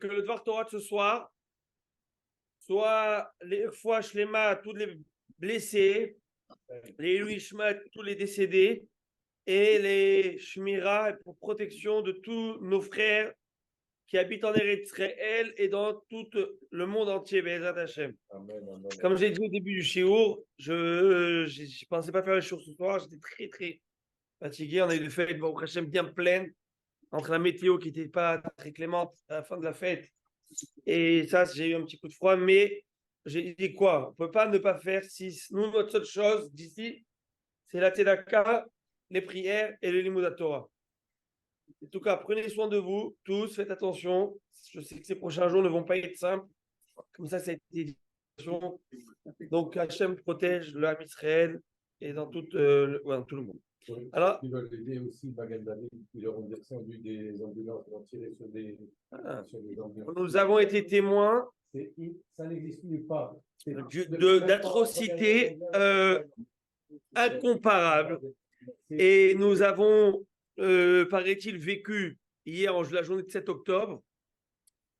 que le Dvar Torah de ce soir soit les fois Shlema à tous les blessés, les Ilui Ishma, tous les décédés, et les Shmira pour protection de tous nos frères qui habitent en Eretz Israël et dans tout le monde entier. Be'ezrat Hashem. Amen, amen. Comme j'ai dit au début du shiur, je ne pensais pas faire le shiur ce soir. J'étais très, très fatigué. On a eu des fêtes, Baruch Hashem, bien pleines, entre la météo qui n'était pas très clémente à la fin de la fête. Et ça, j'ai eu un petit coup de froid. Mais j'ai dit quoi? On ne peut pas ne pas faire si nous, notre seule chose d'ici, c'est la tzedaka, les prières et le limud Torah. En tout cas, prenez soin de vous, tous, faites attention. Je sais que ces prochains jours ne vont pas être simples. Comme ça a été dit. Donc, Hachem protège le Ham Israël et dans tout le monde. Alors, ils veulent aider aussi Magen David, ils leur ont descendu des ambulances, ils ont tiré sur des ambulances. Nous avons été témoins Ça n'existe nulle part. D'atrocités incomparables. Et nous avons, paraît-il, vécu hier, la journée de 7 octobre,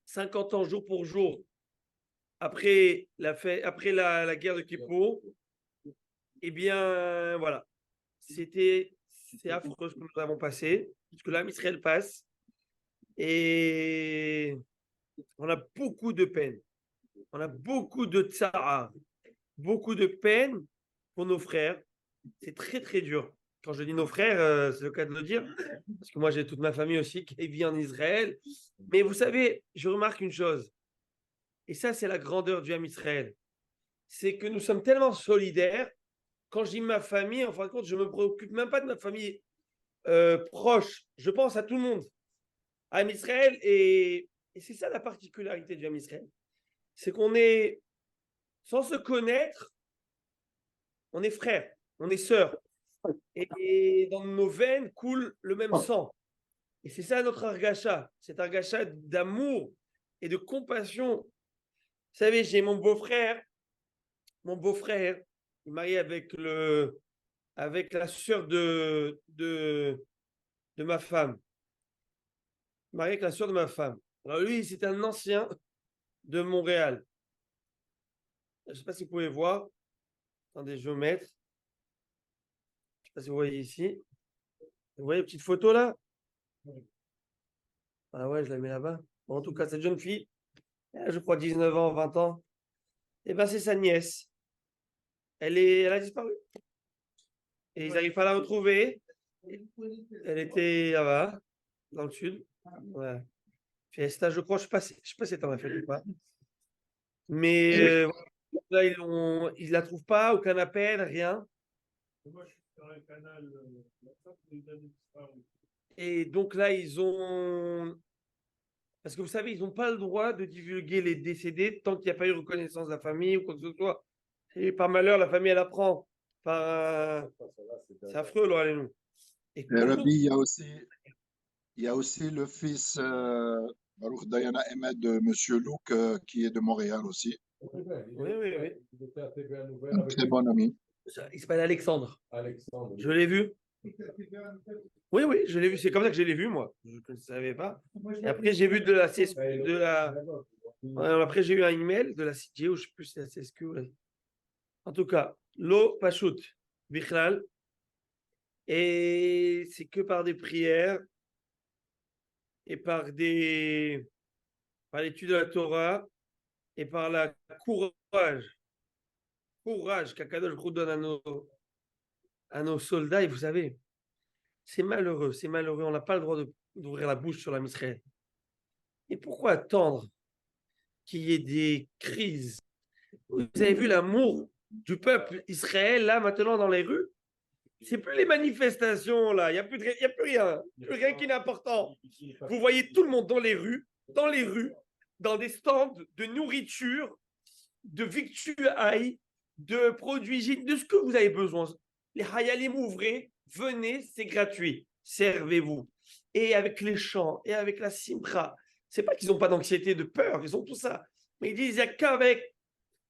50 ans jour pour jour, après la guerre de Kippour. Eh bien, voilà. C'est affreux ce que nous avons passé, ce que l'âme Israël passe. Et on a beaucoup de peine. On a beaucoup de tsara, beaucoup de peine pour nos frères. C'est très, très dur. Quand je dis nos frères, c'est le cas de le dire, parce que moi, j'ai toute ma famille aussi qui vit en Israël. Mais vous savez, je remarque une chose, et ça, c'est la grandeur du Ham Israël, c'est que nous sommes tellement solidaires. Quand je dis ma famille, en fin de compte, je ne me préoccupe même pas de ma famille proche. Je pense à tout le monde. Ham Israël, et c'est ça la particularité du Ham Israël. C'est qu'on est, sans se connaître, on est frères, on est sœurs. Et dans nos veines coule le même sang. Et c'est ça notre argacha, cet argacha d'amour et de compassion. Vous savez, j'ai mon beau-frère, il est marié avec la sœur de ma femme. Marié avec la sœur de ma femme. Alors lui, c'est un ancien de Montréal. Je ne sais pas si vous pouvez voir. Attendez, je vais mettre. Je ne sais pas si vous voyez ici. Vous voyez, petite photo là? Ah ouais, je la mets là-bas. Bon, en tout cas, cette jeune fille, je crois 19 ans, 20 ans, eh ben, c'est sa nièce. Elle a disparu. Et ils n'arrivent pas à la retrouver. Elle était là-bas, dans le sud. Ouais. Fiesta, je crois, je ne sais pas si elle en a fait ou pas. Mais là, ils ne la trouvent pas, aucun appel, rien. Moi, je suis sur un canal Et donc là, ils ont. Parce que vous savez, ils n'ont pas le droit de divulguer les décédés tant qu'il n'y a pas eu reconnaissance de la famille ou quoi que ce soit. Et par malheur, la famille, elle apprend. C'est affreux, là, allez nous. Et Rabbi, il y a aussi le fils Baruch Dayana Ahmed de Monsieur Luc qui est de Montréal aussi. Oui. Un très bon ami. Il s'appelle Alexandre. Alexandre. Je l'ai vu. Oui, je l'ai vu. C'est comme ça que je l'ai vu, moi. Je ne savais pas. Et après, j'ai vu après, j'ai eu un email de la CJ, ou je ne sais plus si c'est la CSQ. En tout cas, Lo Pashut, Bichlal. Et c'est que par des prières et par l'étude de la Torah et par la courage qu'Akadosh Baruch Hu donne à nos soldats. Et vous savez, c'est malheureux. On n'a pas le droit d'ouvrir la bouche sur la Israël. Et pourquoi attendre qu'il y ait des crises? Vous avez vu l'amour du peuple Israël, là, maintenant, dans les rues? C'est plus les manifestations, là. Il n'y a plus rien. Plus rien qui n'est important. Vous voyez tout le monde dans les rues, dans des stands de nourriture, de victuailles, de produits hygiéniques, de ce que vous avez besoin. Les hayalim, ouvrez, venez, c'est gratuit. Servez-vous. Et avec les chants, et avec la simcha. C'est pas qu'ils n'ont pas d'anxiété, de peur, ils ont tout ça. Mais ils disent, il n'y a qu'avec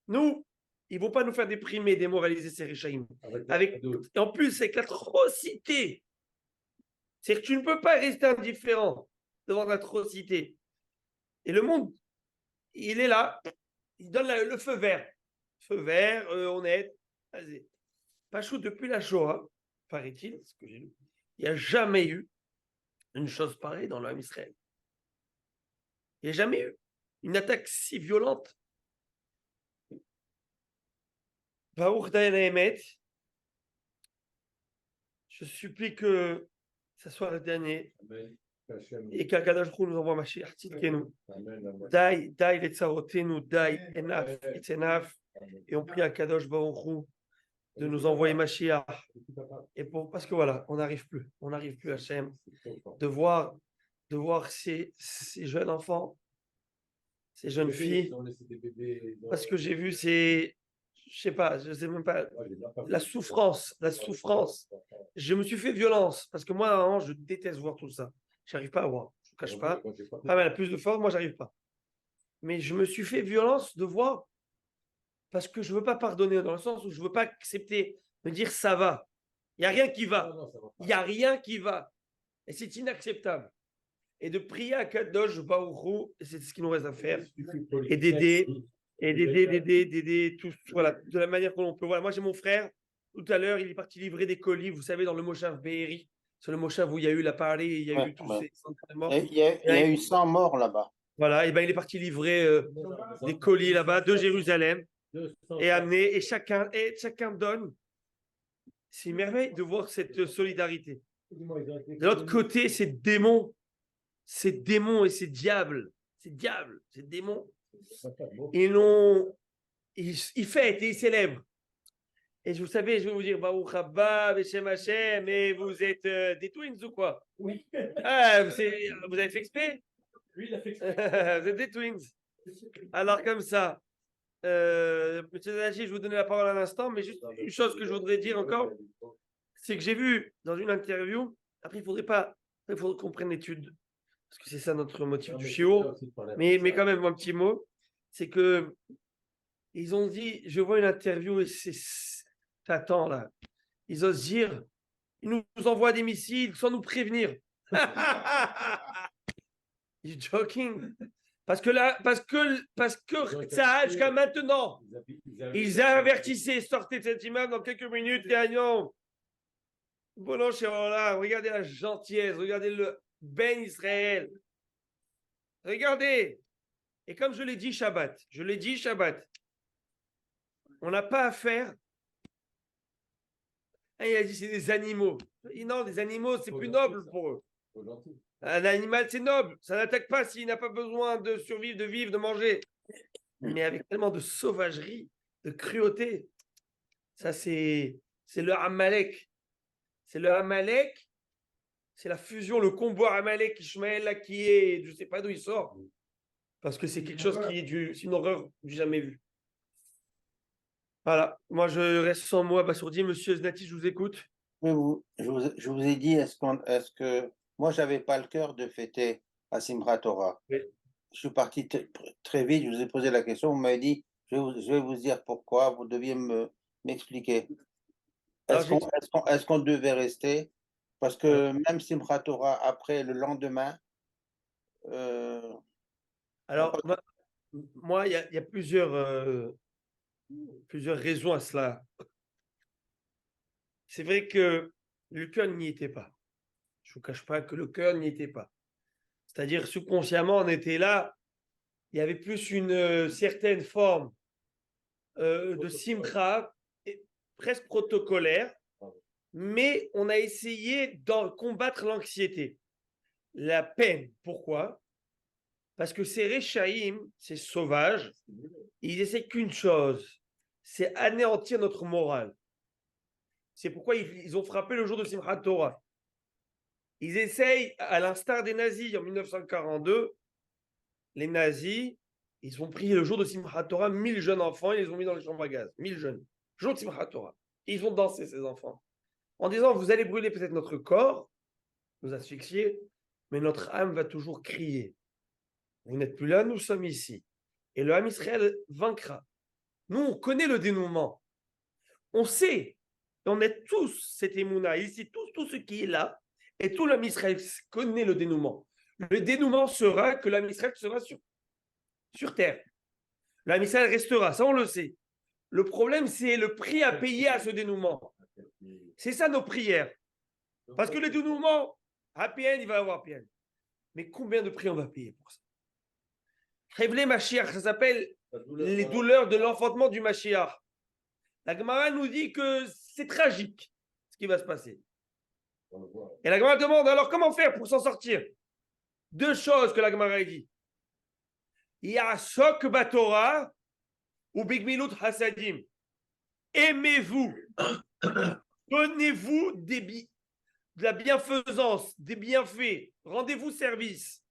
nous, ils ne vont pas nous faire déprimer, démoraliser ces richaïm. Et en plus, avec l'atrocité. C'est que tu ne peux pas rester indifférent devant l'atrocité. Et le monde, il est là, il donne le feu vert. Feu vert, on est. Vas-y. Pachou, depuis la Shoah, paraît-il, ce que j'ai lu, il n'y a jamais eu une chose pareille dans l'homme Israël. Il n'y a jamais eu une attaque si violente. Baruch Dayan Emet, je supplie que ça soit le dernier Amen. Hachem. et qu'Akadosh Baruch Hu nous envoie Mashiach Tzidkenu. Amen. Amen. Dai letzarotenu, dai enough, it's enough. Et on prie à Kadosh Baruch Hu de nous envoyer Mashiach. Et parce que voilà, on n'arrive plus Hachem, de voir ces jeunes enfants, ces jeunes filles, parce que j'ai vu je sais même pas, la souffrance. Je me suis fait violence, parce que moi, normalement, je déteste voir tout ça. J'arrive pas à voir, je ne cache pas. Femme, elle a plus de force, moi, j'arrive pas. Mais je me suis fait violence de voir, parce que je veux pas pardonner, dans le sens où je veux pas accepter, me dire ça va. Il n'y a rien qui va. Il n'y a rien qui va. Et c'est inacceptable. Et de prier à Kadosh Baruch Hu, et c'est ce qu'il nous reste à faire, et d'aider, tous, voilà, de la manière que l'on peut. Voilà, moi j'ai mon frère, tout à l'heure, il est parti livrer des colis, vous savez, dans le Moshav Be'eri, c'est le Moshav où il y a eu la parlée, il y a eu tous ces centaines de morts. Il y a eu 100 morts là-bas. Voilà, et ben il est parti livrer des colis là-bas de Jérusalem et amener, et chacun donne. C'est une merveille de voir cette solidarité. De l'autre côté, c'est démons et ces diables, c'est démons. Ils fêtent et ils célèbrent. Et vous savez, je vais vous dire, Baruch Haba, Beshem Hashem, mais vous êtes des twins ou quoi? Oui. Ah, vous avez fait exprès? Lui, il a fait Vous êtes des twins. Alors comme ça, Monsieur Zanachi, je vous donner la parole à l'instant, mais juste une chose que je voudrais dire encore, c'est que j'ai vu dans une interview, après il faudrait qu'on prenne l'étude, parce que c'est ça notre motif du chiot, mais quand même un petit mot, c'est que ils ont dit, je vois une interview et t'attends là, ils osent dire, ils nous envoient des missiles sans nous prévenir. You're joking? Parce que ça a jusqu'à maintenant. Ils avertissaient, sortez de cet immeuble dans quelques minutes, gagnons. Bon, regardez la gentillesse, regardez le Ben Israël. Regardez. Et comme je l'ai dit Shabbat, on n'a pas à faire. Il a dit c'est des animaux. Non, des animaux, c'est plus noble pour eux. Un animal, c'est noble. Ça n'attaque pas s'il n'a pas besoin de survivre, de vivre, de manger. Mais avec tellement de sauvagerie, de cruauté. Ça, c'est le Amalek. C'est le Amalek. C'est la fusion, le combo Amalek Ishmaël là qui est, je ne sais pas d'où il sort. Parce que c'est quelque chose qui est c'est une horreur du jamais vu. Voilà. Moi, je reste sans mot abasourdi. Monsieur Znati, je vous écoute. Oui, je vous ai dit, est-ce que moi, j'avais pas le cœur de fêter à Simchat Torah. Oui. Je suis parti très vite, je vous ai posé la question, vous m'avez dit, je vais vous dire pourquoi, vous deviez m'expliquer. Est-ce qu'on devait rester? Parce que même Simchat Torah, après, le lendemain... Alors, moi, il y a plusieurs raisons à cela. C'est vrai que le cœur n'y était pas. Je ne vous cache pas que le cœur n'y était pas. C'est-à-dire, subconsciemment, on était là. Il y avait plus une certaine forme de simcha, presque protocolaire, mais on a essayé de combattre l'anxiété, la peine. Pourquoi? Parce que ces Réchaïm, ces sauvages, ils essaient qu'une chose, c'est anéantir notre morale. C'est pourquoi ils ont frappé le jour de Simchat Torah. Ils essayent, à l'instar des nazis en 1942, les nazis, ils ont pris le jour de Simchat Torah 1000 jeunes enfants, ils les ont mis dans les chambres à gaz. 1000 jeunes. Jour de Simchat Torah. Ils ont dansé, ces enfants. En disant, vous allez brûler peut-être notre corps, nous asphyxier, mais notre âme va toujours crier. Vous n'êtes plus là, nous sommes ici. Et le âme Israël vaincra. Nous, on connaît le dénouement. On sait. On est tous cet émouna. Ici, tout ce qui est là, et tout l'âme Israël connaît le dénouement. Le dénouement sera que l'âme Israël sera sur sur terre. Le Ham Israël restera, ça on le sait. Le problème, c'est le prix à payer à ce dénouement. C'est ça nos prières. Parce que le dénouement, à peine, il va avoir peine. Mais combien de prix on va payer pour ça? Révélé Mashiach, ça s'appelle les douleurs de l'enfantement du Mashiach. La Gemara nous dit que c'est tragique ce qui va se passer. Et la Gemara demande alors comment faire pour s'en sortir? Deux choses que la Gemara dit. Il y a Shok Batorah ou Bigmilut Hasadim. Aimez-vous, donnez-vous de la bienfaisance, des bienfaits, rendez-vous service.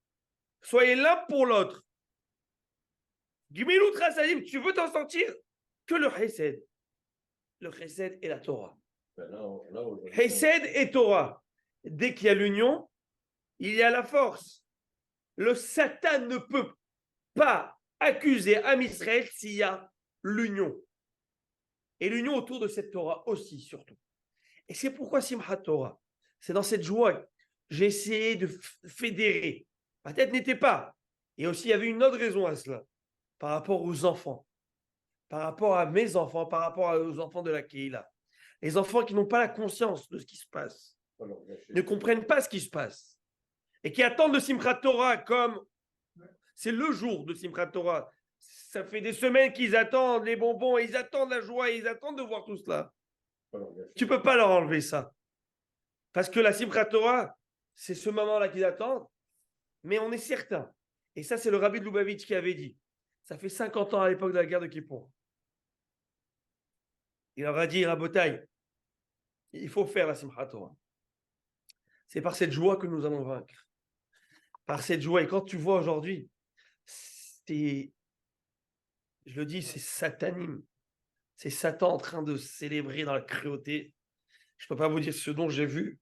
Soyez l'un pour l'autre. Gmilut Hasadim, tu veux t'en sortir? Que le Hesed. Le Chesed et la Torah. Chesed et Torah. Dès qu'il y a l'union, il y a la force. Le Satan ne peut pas accuser Am Israël s'il y a l'union. Et l'union autour de cette Torah aussi, surtout. Et c'est pourquoi Simchat Torah, c'est dans cette joie, j'ai essayé de fédérer. Ma tête n'était pas. Et aussi, il y avait une autre raison à cela, par rapport aux enfants. Par rapport à mes enfants, par rapport aux enfants de la Kehila. Les enfants qui n'ont pas la conscience de ce qui se passe, ne comprennent pas ce qui se passe, et qui attendent de Simchat Torah comme c'est le jour de Simchat Torah. Ça fait des semaines qu'ils attendent les bonbons, ils attendent la joie, ils attendent de voir tout cela. Tu ne peux pas leur enlever ça. Parce que la Simchat Torah, c'est ce moment-là qu'ils attendent, mais on est certain. Et ça, c'est le Rabbi de Lubavitch qui avait dit. Ça fait 50 ans à l'époque de la guerre de Kippour. Il leur a dit, Rabotai, il faut faire la Simchat Torah. C'est par cette joie que nous allons vaincre. Par cette joie. Et quand tu vois aujourd'hui, je le dis, c'est satanime. C'est Satan en train de célébrer dans la cruauté. Je ne peux pas vous dire ce dont j'ai vu.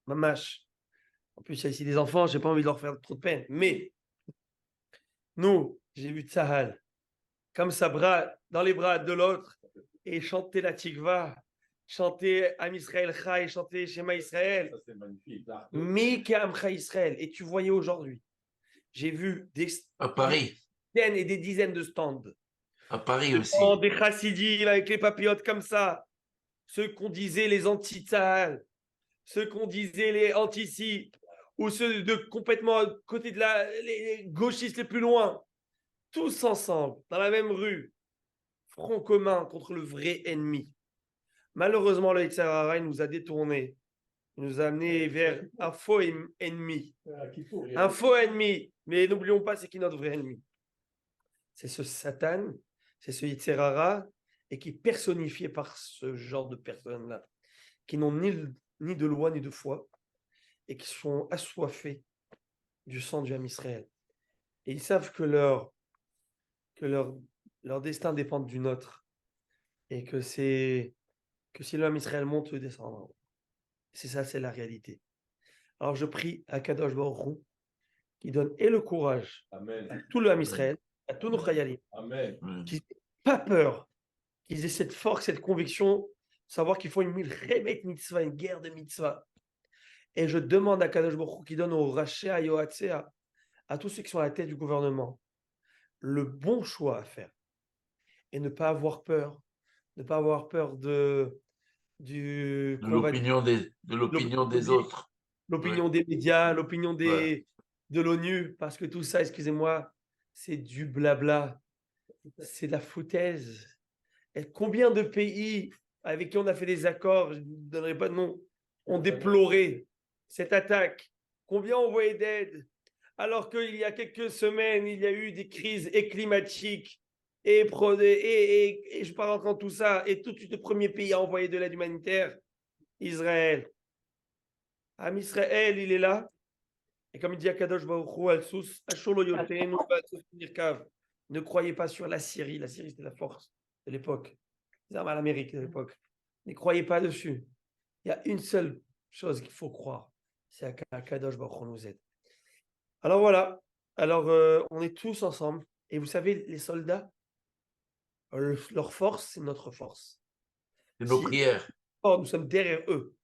Mamash. En plus, il y a ici des enfants, je n'ai pas envie de leur faire trop de peine. Mais, nous, j'ai vu Tsahal, comme ça, dans les bras de l'autre, et chanter la Tikva, chanter Am Israël Chai, chanter Shema Israël. Ça, c'est magnifique. Mi Ke'am Chai Israël. Et tu voyais aujourd'hui, j'ai vu À Paris. des dizaines et des dizaines de stands. À Paris aussi. Des chassidim avec les papillotes comme ça. Ceux qu'on disait les anti-Tsahal, ceux qu'on disait les anti-ci, ou ceux de complètement à côté de les gauchistes les plus loin. Tous ensemble, dans la même rue. Front commun contre le vrai ennemi. Malheureusement, le Yetzer Hara nous a détournés. Il nous a amenés vers un faux ennemi. Un faux ennemi. Mais n'oublions pas, c'est qui notre vrai ennemi? C'est ce Satan, c'est ce Yetzer Hara, et qui est personnifié par ce genre de personnes-là, qui n'ont ni de loi ni de foi, et qui sont assoiffés du sang du Ham Israël. Et ils savent que leur destin dépend du nôtre, et que si le Ham Israël monte, eux descendront. C'est ça, c'est la réalité. Alors je prie à Kadosh Baruch Hu, qui donne et le courage Amen. à tout le Ham Israël, à tous nos Chayalim, Amen. qui n'aient pas peur, qu'ils aient cette force, cette conviction, savoir qu'il faut une mitzvah, une guerre de mitzvah. Et je demande à Kadosh Baruch Hu, qui donne au Raché, à Yohatzea, à tous ceux qui sont à la tête du gouvernement, le bon choix à faire. Et ne pas avoir peur. Ne pas avoir peur de l'opinion des autres. L'opinion des médias, l'opinion de l'ONU, parce que tout ça, excusez-moi, c'est du blabla. C'est de la foutaise. Et combien de pays avec qui on a fait des accords, je ne donnerai pas de nom, ont déploré cette attaque? Combien ont envoyé d'aide? Alors qu'il y a quelques semaines, il y a eu des crises climatiques et je ne parle pas dans tout ça, et tout de suite le premier pays à envoyer de l'aide humanitaire, Israël. Am Israël, il est là. Et comme il dit Akadosh Baruch Hu, ne croyez pas sur la Syrie. La Syrie, c'était la force de l'époque. Les armes à l'Amérique de l'époque. Ne croyez pas dessus. Il y a une seule chose qu'il faut croire. C'est Akadosh Baruch Hu nous aide. Alors voilà. Alors, on est tous ensemble. Et vous savez, les soldats, leur force, c'est notre force. C'est nos prières. Nous sommes derrière eux.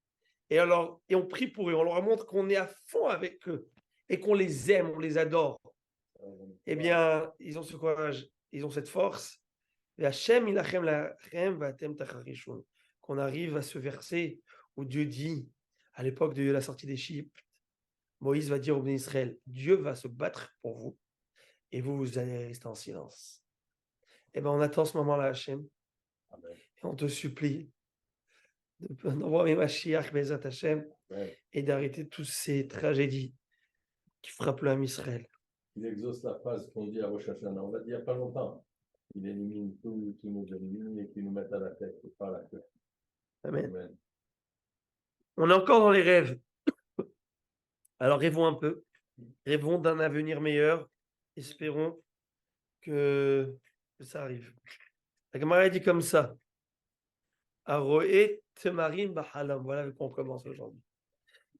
Et on prie pour eux. On leur montre qu'on est à fond avec eux. Et qu'on les aime, on les adore. eh bien, ils ont ce courage, ils ont cette force. Et Hachem, ilachem lachem v'atem tacharishun. Qu'on arrive à ce verset où Dieu dit, à l'époque de la sortie d'Égypte, Moïse va dire au peuple d'Israël, Dieu va se battre pour vous et vous, vous allez rester en silence. Eh bien, on attend ce moment-là, Hachem, et on te supplie d'envoyer Mashiach, Bezat Hachem, et d'arrêter toutes ces tragédies qui frappent l'âme Israël. Il exauce la phrase qu'on dit à Rosh Hashanah. On l'a dit il n'y a pas longtemps. Il élimine tous nos ennemis et qu'il nous mette à la tête et pas à la queue. Amen. Amen. On est encore dans les rêves. Alors rêvons un peu. Rêvons d'un avenir meilleur. Espérons que ça arrive. La Gemara dit comme ça. Aroé temarim bahalam. Voilà avec quoi on commence aujourd'hui.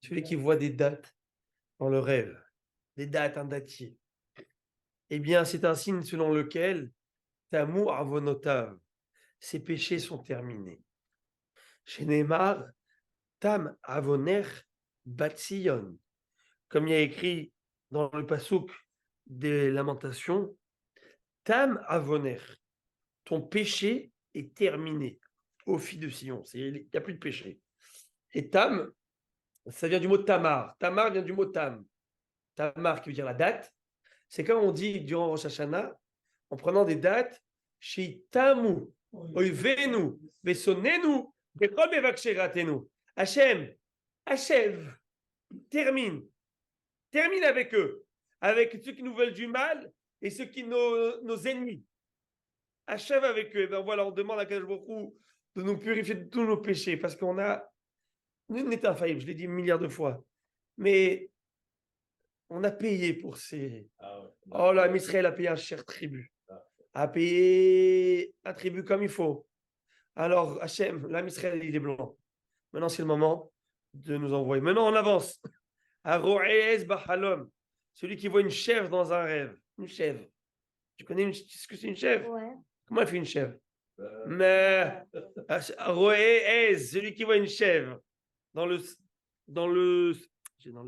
Celui qui voit des dates dans le rêve. Des dates, un datier. Eh bien, c'est un signe selon lequel Tamu avonotav. Ses péchés sont terminés. Chez Neymar, Tam avoner batsion. Comme il y a écrit dans le pasouk des Lamentations, Tam avoner. Ton péché est terminé. Ô fille de Sion. Il n'y a plus de péché. Et Tam, ça vient du mot Tamar. Tamar vient du mot Tam. Tamar qui veut dire la date. C'est comme on dit durant Rosh Hashanah, en prenant des dates, chez Tamu, Oivenu, Vesonenu, Bekol Bevakcheratenu. Hachem, achève, termine avec eux, avec ceux qui nous veulent du mal et ceux qui nos ennemis. Achève avec eux. Et ben voilà, on demande à Kadosh Baruch Hu de nous purifier de tous nos péchés parce qu'on est infaillible, je l'ai dit 1 milliard de fois. Mais on a payé pour ces. Oh là, Israël a payé un cher tribut. A payé un tribut comme il faut. Alors, Hachem, l'âme Israël, il est blanc. Maintenant, c'est le moment de nous envoyer. Maintenant, on avance. Aro'ez Bahalom. Celui qui voit une chèvre dans un rêve. Une chèvre. Tu connais ce que c'est une chèvre? Ouais. Comment elle fait une chèvre? Mais Aro'ez, celui qui voit une chèvre dans le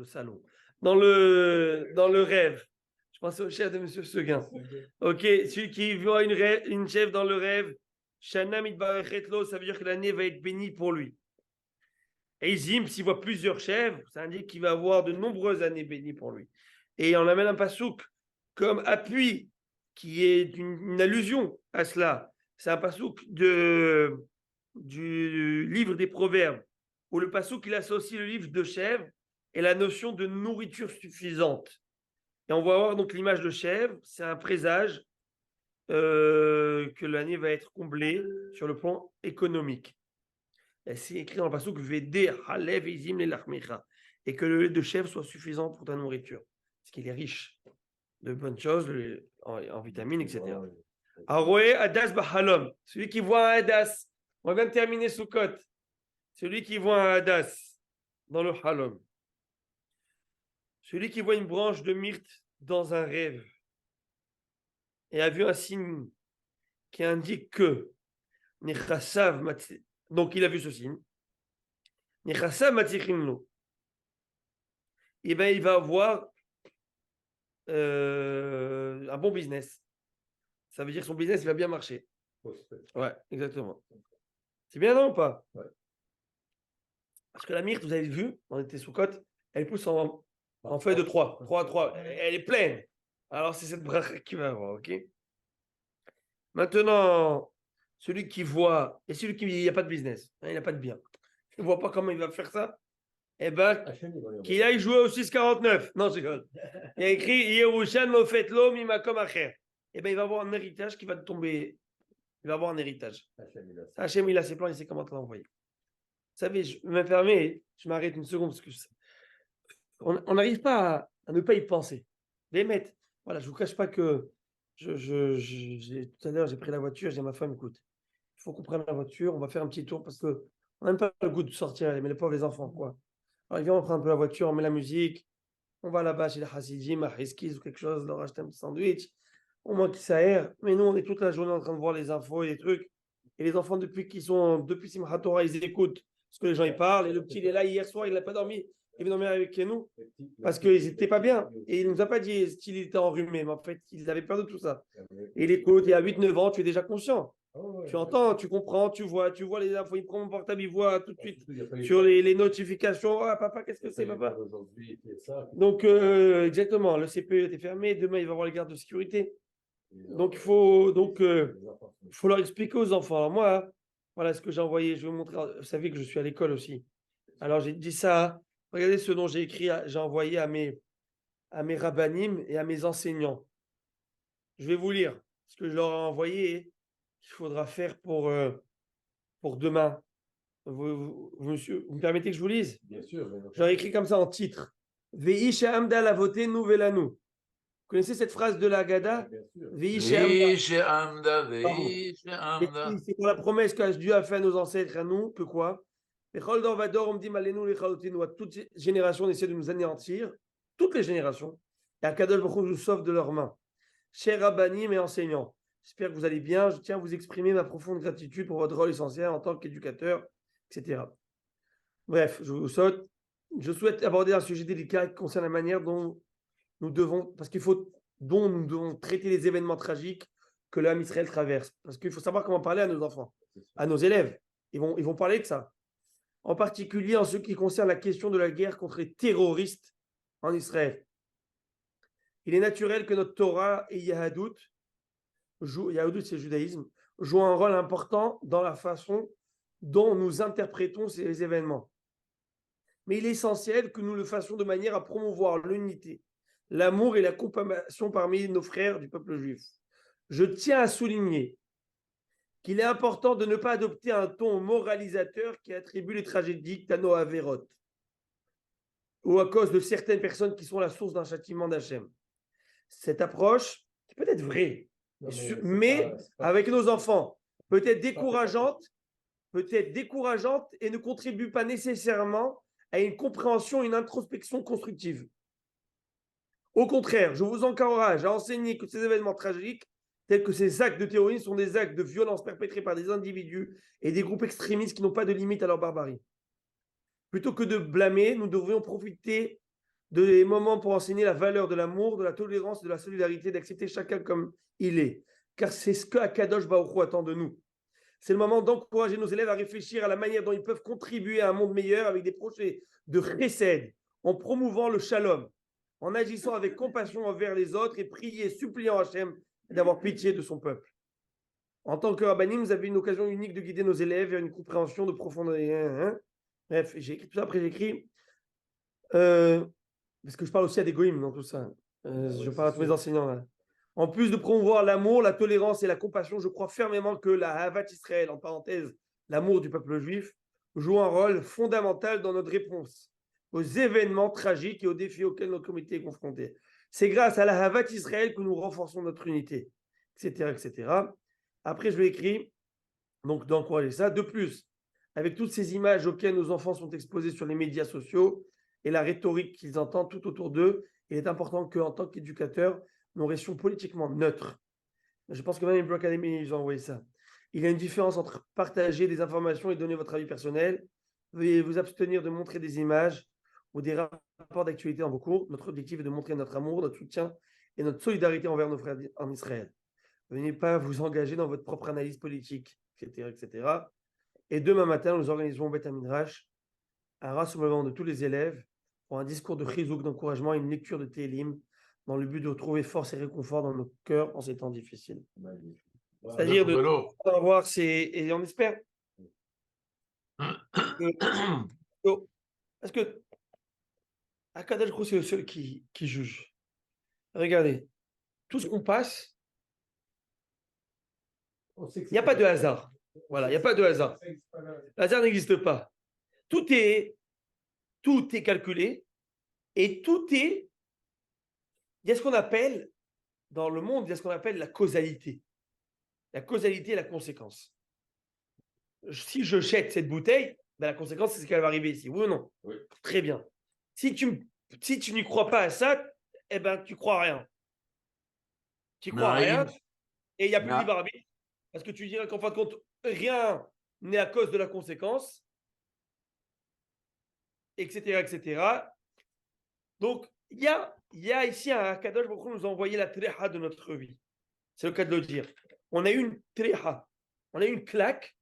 salon. Dans le rêve. Je pensais au chef de M. Seguin. Ok, celui qui voit une chèvre dans le rêve, Shana mitbarechetlo, ça veut dire que l'année va être bénie pour lui. Et Izim, s'il voit plusieurs chèvres, ça indique qu'il va avoir de nombreuses années bénies pour lui. Et on amène un pasouk comme appui, qui est une allusion à cela. C'est un pasouk du livre des Proverbes, où le pasouk il associe le livre de chèvre et la notion de nourriture suffisante. Et on va voir donc l'image de chèvre, c'est un présage que l'année va être comblée sur le plan économique. Et c'est écrit dans le pasouk Vede halev izim lelachmecha, et que le lait de chèvre soit suffisant pour ta nourriture, parce qu'il est riche de bonnes choses, en vitamines, etc. Aroé adas bahalom, celui qui voit un hadas, on vient de terminer Sukkot, celui qui voit un hadas dans le halom. Celui qui voit une branche de myrte dans un rêve et a vu un signe qui indique que donc il a vu ce signe, et bien il va avoir un bon business. Ça veut dire que son business il va bien marcher. Ouais, exactement. C'est bien, non ou pas? Ouais. Parce que la myrte, vous avez vu, on était sous côte, elle pousse en feuille de 3. 3 à 3. Elle est pleine. Alors, c'est cette bracha qui va avoir, ok? Maintenant, celui qui voit, et celui qui n'y a pas de business, hein, il n'a pas de bien, il ne voit pas comment il va faire ça, eh bien, qu'il aille jouer au 6,49. Non, je rigole. Il y a écrit Yerushan lo fait lo mimakom acher. Eh bien, il va avoir un héritage qui va tomber. Il va avoir un héritage. Hachem, il a ses plans, il sait comment te l'envoyer. Vous savez, je me permets, je m'arrête une seconde parce que on n'arrive pas à ne pas y penser. Les mettre. Voilà, je ne vous cache pas que tout à l'heure, j'ai pris la voiture, j'ai dit à ma femme, écoute, il faut qu'on prenne la voiture, on va faire un petit tour parce qu'on n'a même pas le goût de sortir, mais les pauvres, les enfants, quoi. Alors, viens, on prend un peu la voiture, on met la musique, on va là-bas chez les Hasidim, à Hiskiz ou quelque chose, leur acheter un petit sandwich, au moins qu'ils s'aèrent. Mais nous, on est toute la journée en train de voir les infos et les trucs. Et les enfants, depuis Simchat Torah, ils écoutent ce que les gens y parlent. Et le petit, il est là hier soir, il n'a pas dormi. il veut dormir avec nous parce qu'ils n'étaient pas bien. Et il ne nous a pas dit qu'il était enrhumé, mais en fait, ils avaient peur de tout ça. Et il écoute, il y a 8-9 ans, tu es déjà conscient. Tu entends, tu comprends, tu vois les infos, il prend mon portable, il voit tout de suite sur les notifications. Ah, papa, qu'est-ce que c'est, papa? Donc, exactement, le CPE était fermé, demain, il va voir les gardes de sécurité. Donc, il faut leur expliquer aux enfants. Alors, moi, voilà ce que j'ai envoyé. Je vais vous montrer. Vous savez que je suis à l'école aussi. Alors, j'ai dit ça. Regardez ce dont j'ai écrit, j'ai envoyé à mes rabbinim et à mes enseignants. Je vais vous lire ce que je leur ai envoyé. Qu'il faudra faire pour demain. Monsieur, vous me permettez que je vous lise? Bien sûr. J'aurais écrit comme ça en titre. Ve'ish Amda la voté nouvelanu. Vous connaissez cette phrase de la Haggadah? Ve'ish Amda. C'est pour la promesse que Dieu a fait à nos ancêtres, à nous, que quoi? Toute génération essaie de nous anéantir, toutes les générations. Et Akadosh Baruch Hu nous sauve de leurs mains. Chers rabbanim et enseignants, j'espère que vous allez bien. Je tiens à vous exprimer ma profonde gratitude pour votre rôle essentiel en tant qu'éducateur, etc. Bref, je souhaite aborder un sujet délicat qui concerne la manière dont nous devons traiter les événements tragiques que l'âme Israël traverse. Parce qu'il faut savoir comment parler à nos enfants, à nos élèves. Ils vont parler de ça. En particulier en ce qui concerne la question de la guerre contre les terroristes en Israël. Il est naturel que notre Torah et Yahadut, c'est le judaïsme, jouent un rôle important dans la façon dont nous interprétons ces événements. Mais il est essentiel que nous le fassions de manière à promouvoir l'unité, l'amour et la compassion parmi nos frères du peuple juif. Je tiens à souligner qu'il est important de ne pas adopter un ton moralisateur qui attribue les tragédies à nos Averot ou à cause de certaines personnes qui sont la source d'un châtiment d'Hachem. Cette approche, qui peut être vraie, mais avec nos enfants, peut être décourageante et ne contribue pas nécessairement à une compréhension, une introspection constructive. Au contraire, je vous encourage à enseigner que ces événements tragiques, tels que ces actes de terrorisme, sont des actes de violence perpétrés par des individus et des groupes extrémistes qui n'ont pas de limite à leur barbarie. Plutôt que de blâmer, nous devrions profiter des moments pour enseigner la valeur de l'amour, de la tolérance, de la solidarité, d'accepter chacun comme il est. Car c'est ce que Akadosh Baruch Hu attend de nous. C'est le moment d'encourager nos élèves à réfléchir à la manière dont ils peuvent contribuer à un monde meilleur avec des projets de chesed, en promouvant le shalom, en agissant avec compassion envers les autres et prier, suppliant Hachem d'avoir pitié de son peuple. En tant que rabbanim, vous avez une occasion unique de guider nos élèves vers une compréhension de profondeur. Bref, j'ai écrit tout ça. Après, j'ai écrit parce que je parle aussi à des goïms dans tout ça. Je parle à tous mes enseignants là. En plus de promouvoir l'amour, la tolérance et la compassion, je crois fermement que la Havat Israël, en parenthèse, l'amour du peuple juif, joue un rôle fondamental dans notre réponse aux événements tragiques et aux défis auxquels notre communauté est confrontée. C'est grâce à la Havat Israël que nous renforçons notre unité, etc., etc. Après, je vais écrire, donc d'encourager ça. De plus, avec toutes ces images auxquelles nos enfants sont exposés sur les médias sociaux et la rhétorique qu'ils entendent tout autour d'eux, il est important qu'en tant qu'éducateurs, nous restions politiquement neutres. Je pense que même les Hebrew Academy, ils ont envoyé ça. Il y a une différence entre partager des informations et donner votre avis personnel. Veuillez vous abstenir de montrer des images ou des rapports d'actualité dans vos cours. Notre objectif est de montrer notre amour, notre soutien et notre solidarité envers nos frères en Israël. Venez pas vous engager dans votre propre analyse politique, etc., etc. Et demain matin, nous organiserons au Beth Midrash un rassemblement de tous les élèves pour un discours de chizouk, d'encouragement et une lecture de Télim dans le but de retrouver force et réconfort dans nos cœurs en ces temps difficiles. C'est-à-dire de voir et on espère parce que Akadosh Baruch Hu, c'est le seul qui juge. Regardez, tout ce qu'on passe, il n'y a pas de hasard. Voilà, il n'y a pas de hasard. Le hasard n'existe pas. Tout est calculé et il y a ce qu'on appelle, dans le monde, il y a ce qu'on appelle la causalité. La causalité et la conséquence. Si je jette cette bouteille, ben la conséquence, c'est ce qu'elle va arriver ici. Oui ou non? Oui. Très bien. Si tu n'y crois pas à ça, eh ben, tu crois à rien. Tu crois à rien et il n'y a plus de libre arbitre. Parce que tu dirais qu'en fin de compte, rien n'est à cause de la conséquence. etc., etc. Donc, il y a ici un Kadosh Baruch Hu nous a envoyé la tréha de notre vie. C'est le cas de le dire. On a eu une tréha, on a eu une claque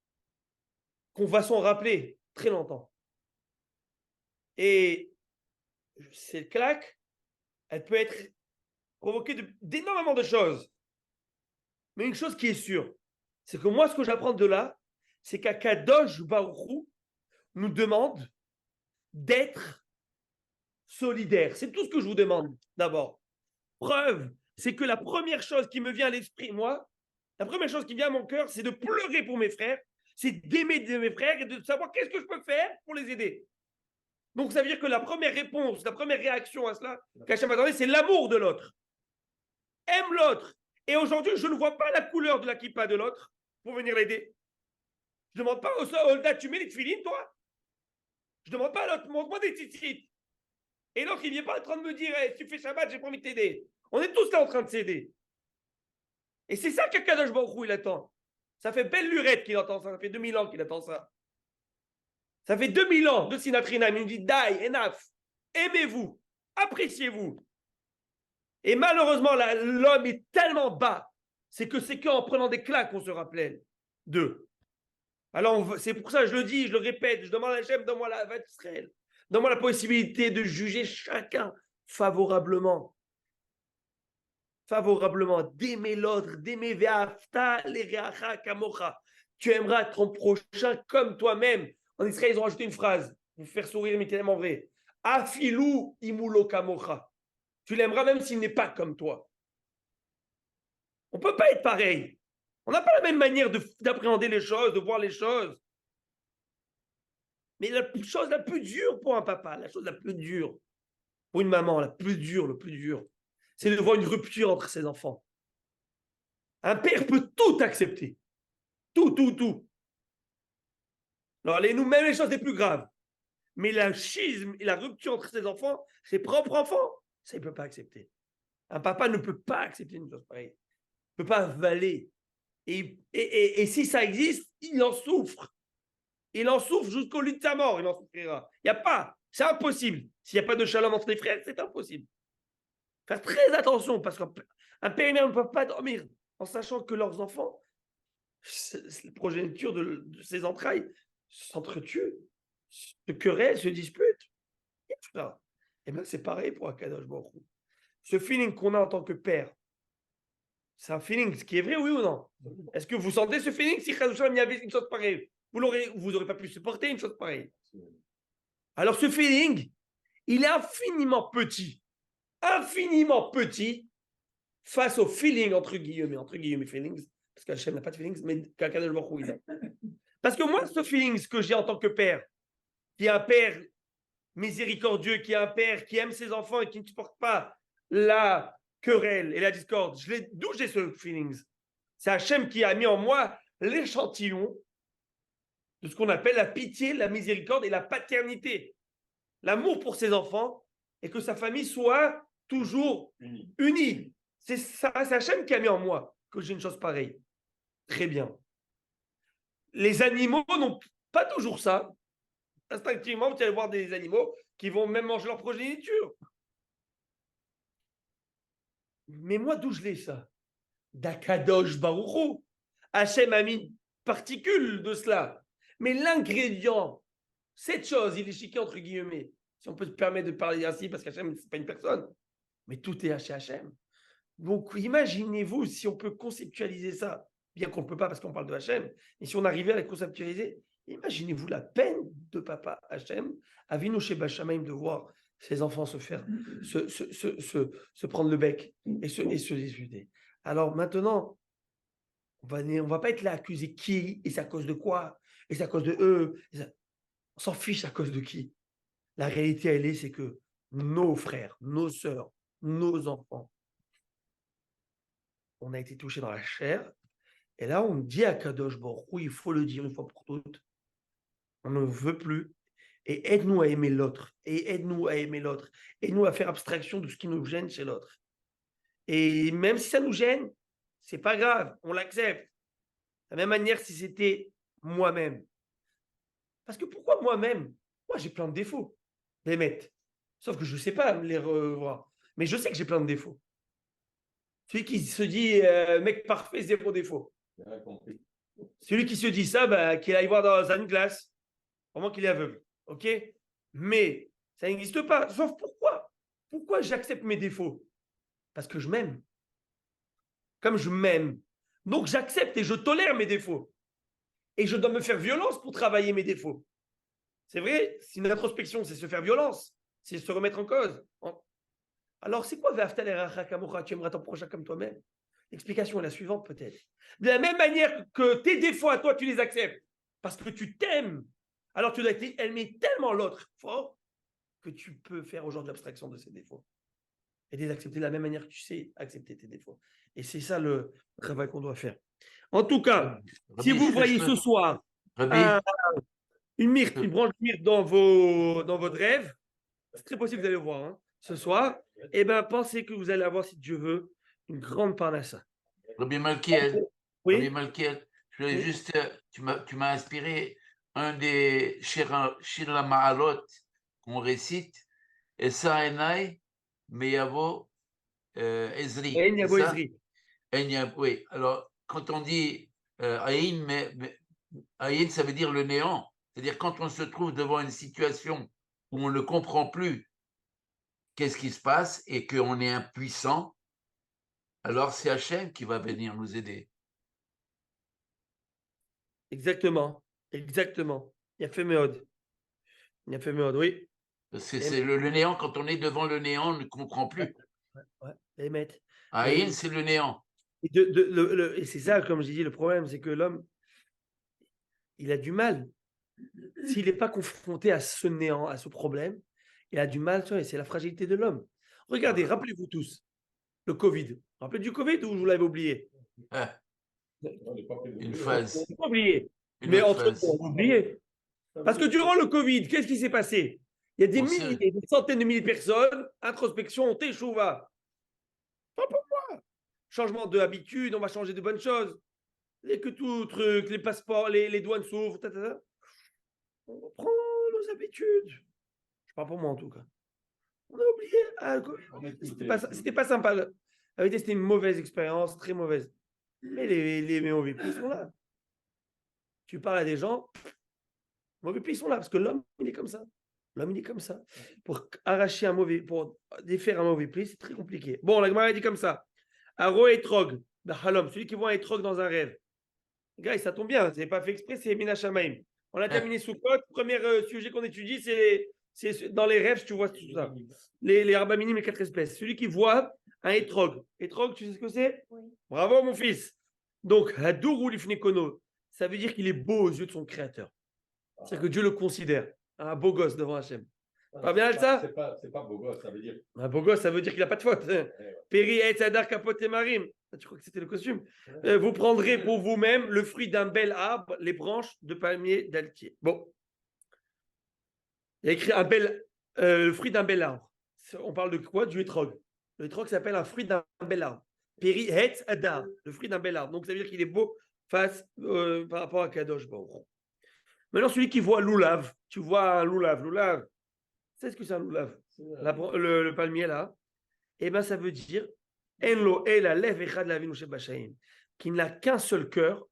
qu'on va s'en rappeler très longtemps. Et cette claque, elle peut être provoquée d'énormément de choses. Mais une chose qui est sûre, c'est que moi, ce que j'apprends de là, c'est qu'Akadosh Baruch Hu nous demande d'être solidaire. C'est tout ce que je vous demande d'abord. Preuve, c'est que la première chose qui me vient à l'esprit, moi, la première chose qui vient à mon cœur, c'est de pleurer pour mes frères, c'est d'aimer mes frères et de savoir qu'est-ce que je peux faire pour les aider. Donc, ça veut dire que la première réponse, la première réaction à cela, qu'Hachem m'a donné, c'est l'amour de l'autre. Aime l'autre. Et aujourd'hui, je ne vois pas la couleur de la kippa de l'autre pour venir l'aider. Je ne demande pas au soldat, tu mets les tefilines, toi? Je ne demande pas à l'autre, montre-moi des tzitzit. Et l'autre, il ne vient pas en train de me dire, hey, si tu fais Shabbat, j'ai pas envie de t'aider. On est tous là en train de s'aider. Et c'est ça qu'Akadosh Baruch Hu, il attend. Ça fait belle lurette qu'il entend ça. Ça fait 2000 ans qu'il attend ça. Ça fait 2000 ans de Sinatrina. Il me dit, die, enough. Aimez-vous. Appréciez-vous. Et malheureusement, l'homme est tellement bas. C'est qu'en prenant des claques qu'on se rappelle d'eux. Alors, c'est pour ça que je le dis, je le répète, je demande à Hachem, donne-moi la Ahavat Israël. Donne-moi la possibilité de juger chacun favorablement. Favorablement, d'aimer l'autre, d'aimer Ve'afta l'ereacha kamocha. Tu aimeras ton prochain comme toi-même. En Israël, ils ont rajouté une phrase pour faire sourire, mais tellement vrai. Afilou imulo kamocha. Tu l'aimeras même s'il n'est pas comme toi. On ne peut pas être pareil. On n'a pas la même manière d'appréhender les choses, de voir les choses. Mais la chose la plus dure pour un papa, la chose la plus dure pour une maman, la plus dure, le plus dur, c'est de voir une rupture entre ses enfants. Un père peut tout accepter. Tout. Alors, même les choses les plus graves. Mais la schisme et la rupture entre ses enfants, ses propres enfants, ça, il ne peut pas accepter. Un papa ne peut pas accepter une chose pareille. Il ne peut pas avaler. Et si ça existe, il en souffre. Il en souffre jusqu'au lit de sa mort, il en souffrira. Il n'y a pas, c'est impossible. S'il n'y a pas de shalom entre les frères, c'est impossible. Faire très attention, parce qu'un père et une mère ne peuvent pas dormir en sachant que leurs enfants, la progéniture de ses entrailles, s'entretuent, se querellent, se disputent. Et bien c'est pareil pour Akadosh Baruch Hu. Ce feeling qu'on a en tant que père, c'est un feeling qui est vrai, oui ou non? Est-ce que vous sentez ce feeling si il y avait une chose pareille? Vous n'aurez pas pu supporter une chose pareille. Alors ce feeling, il est infiniment petit face au feeling, entre guillemets feelings, parce qu'Hachem n'a pas de feelings, mais qu'Akadosh Baruch Hu, il a. Parce que moi, ce feeling, ce que j'ai en tant que père, qui est un père miséricordieux, qui est un père qui aime ses enfants et qui ne supporte pas la querelle et la discorde, d'où j'ai ce feeling? C'est Hachem qui a mis en moi l'échantillon de ce qu'on appelle la pitié, la miséricorde et la paternité. L'amour pour ses enfants et que sa famille soit toujours unie. C'est Hachem qui a mis en moi que j'ai une chose pareille. Très bien. Les animaux n'ont pas toujours ça. Instinctivement, vous allez voir des animaux qui vont même manger leur progéniture. Mais moi, d'où je l'ai ça? D'Akadosh Baruch Hu. Hachem a mis une particule de cela. Mais l'ingrédient, cette chose, il est chiqué entre guillemets. Si on peut se permettre de parler ainsi, parce qu'Hachem, ce n'est pas une personne. Mais tout est chez Hachem. Donc, imaginez-vous si on peut conceptualiser ça, bien qu'on ne peut pas parce qu'on parle de Hachem, et si on arrivait à la conceptualiser, imaginez-vous la peine de papa Hachem, Avinu Sheba Shamayim, de voir ses enfants se faire, se prendre le bec et se disputer. Alors maintenant, on ne va pas être là à accuser qui, et c'est à cause de quoi, et c'est à cause de eux. On s'en fiche à cause de qui. La réalité, elle est, c'est que nos frères, nos sœurs, nos enfants, on a été touchés dans la chair. Et là, on dit à Kadosh Baruch Hu, il faut le dire une fois pour toutes, on ne veut plus. Et aide-nous à aimer l'autre. Et aide-nous à aimer l'autre. Aide-nous à faire abstraction de ce qui nous gêne chez l'autre. Et même si ça nous gêne, c'est pas grave, on l'accepte. De la même manière si c'était moi-même. Parce que pourquoi moi-même? Moi, j'ai plein de défauts. les mettre. Sauf que je ne sais pas les revoir. Mais je sais que j'ai plein de défauts. Celui qui se dit mec parfait, zéro défaut. J'ai rien compris. Celui qui se dit ça, bah, qu'il aille voir dans une classe. Vraiment qu'il est aveugle. OK? Mais ça n'existe pas. Sauf pourquoi? Pourquoi j'accepte mes défauts? Parce que je m'aime. Comme je m'aime. Donc j'accepte et je tolère mes défauts. Et je dois me faire violence pour travailler mes défauts. C'est vrai, c'est une introspection, c'est se faire violence, c'est se remettre en cause. Alors, c'est quoi tu aimeras ton prochain comme toi-même? L'explication est la suivante, peut-être. De la même manière que tes défauts à toi, tu les acceptes parce que tu t'aimes. Alors, tu dois aimer tellement l'autre fort que tu peux faire aujourd'hui l'abstraction de ses défauts et les accepter de la même manière que tu sais accepter tes défauts. Et c'est ça le travail qu'on doit faire. En tout cas, Rabbi, si vous est-ce que voyez je ce peux- soir Rabbi, une myrte, une branche de myrte dans votre rêve, c'est très possible que vous allez le voir hein, ce soir, et bien pensez que vous allez avoir, si Dieu veut, une grande parnassa. Rabbi Malkiel, Rabbi Oui, Malkiel, je voulais Oui. juste, tu m'as inspiré un des Shir Ma'alot qu'on récite, Esa Enai Meyavo Ezri, et c'est Niabo ça? Ezri. Oui, alors quand on dit Aïn, Aïn, ça veut dire le néant. C'est-à-dire quand on se trouve devant une situation où on ne comprend plus qu'est-ce qui se passe et qu'on est impuissant, alors c'est Hachem qui va venir nous aider. Exactement, exactement. Il a fait méode. Il a fait méode, oui. C'est le néant, quand on est devant le néant, on ne comprend plus. Ouais, les maîtres. Aïn, c'est le néant. Et, et c'est ça, comme j'ai dit, le problème, c'est que l'homme, il a du mal. S'il n'est pas confronté à ce néant, à ce problème, il a du mal, et c'est la fragilité de l'homme. Regardez, rappelez-vous tous, le Covid. Vous vous rappelez du Covid ou vous l'avez oublié? Ah, On n'est pas fait une de- phase. Pas oublié. Une Mais autre entre phase. nous, on a oublié. Parce que durant le Covid, qu'est-ce qui s'est passé? Il y a des On milliers, sait. des centaines de milliers de personnes, introspection, teshuva. Pas pour moi. Changement d'habitude, on va changer de bonnes choses. Et que tout truc, les passeports, les douanes s'ouvrent, on reprend nos habitudes. Je parle pour moi en tout cas. On a oublié. C'était pas sympa. La vérité, c'était une mauvaise expérience, très mauvaise. Mais les mauvais plis sont là. Tu parles à des gens, les mauvais plis sont là, parce que l'homme, il est comme ça. L'homme, il est comme ça. Pour arracher un mauvais, pour défaire un mauvais pli, c'est très compliqué. Bon, la Gemara dit comme ça. Aro etrog, halom, celui qui voit un etrog dans un rêve. Les gars, ça tombe bien, c'est pas fait exprès, c'est Mina Shamaim. On a terminé sous code. Premier sujet qu'on étudie, c'est dans les rêves, tu vois tout ça. Les arbaminim, les 4 espèces. Celui qui voit un etrog. Etrog, tu sais ce que c'est? Oui. Bravo, mon fils. Donc, Hadour ou Lifnekono, ça veut dire qu'il est beau aux yeux de son créateur. C'est-à-dire que Dieu le considère un beau gosse devant Hachem. Pas bien, ça? C'est pas beau gosse, ça veut dire. Un beau gosse, ça veut dire qu'il n'a pas de faute. Péri, Etzadar, Kapot et Marim. Tu crois que c'était le costume? Vous prendrez pour vous-même le fruit d'un bel arbre, les branches de palmier d'altier. Bon. Il y a écrit le fruit d'un bel arbre. On parle de quoi? Du hétrog. Le hétrog s'appelle un fruit d'un bel arbre. Péri, Etzadar, le fruit d'un bel arbre. Donc ça veut dire qu'il est beau face par rapport à Kadosh Baruch. Maintenant, celui qui voit l'oulav, tu vois un loulav. Loulav, c'est ce que c'est un loulav? Le palmier là. Eh bien, ça veut dire Enlo la lev echad lavinu shebashaim, qui n'a qu'un seul cœur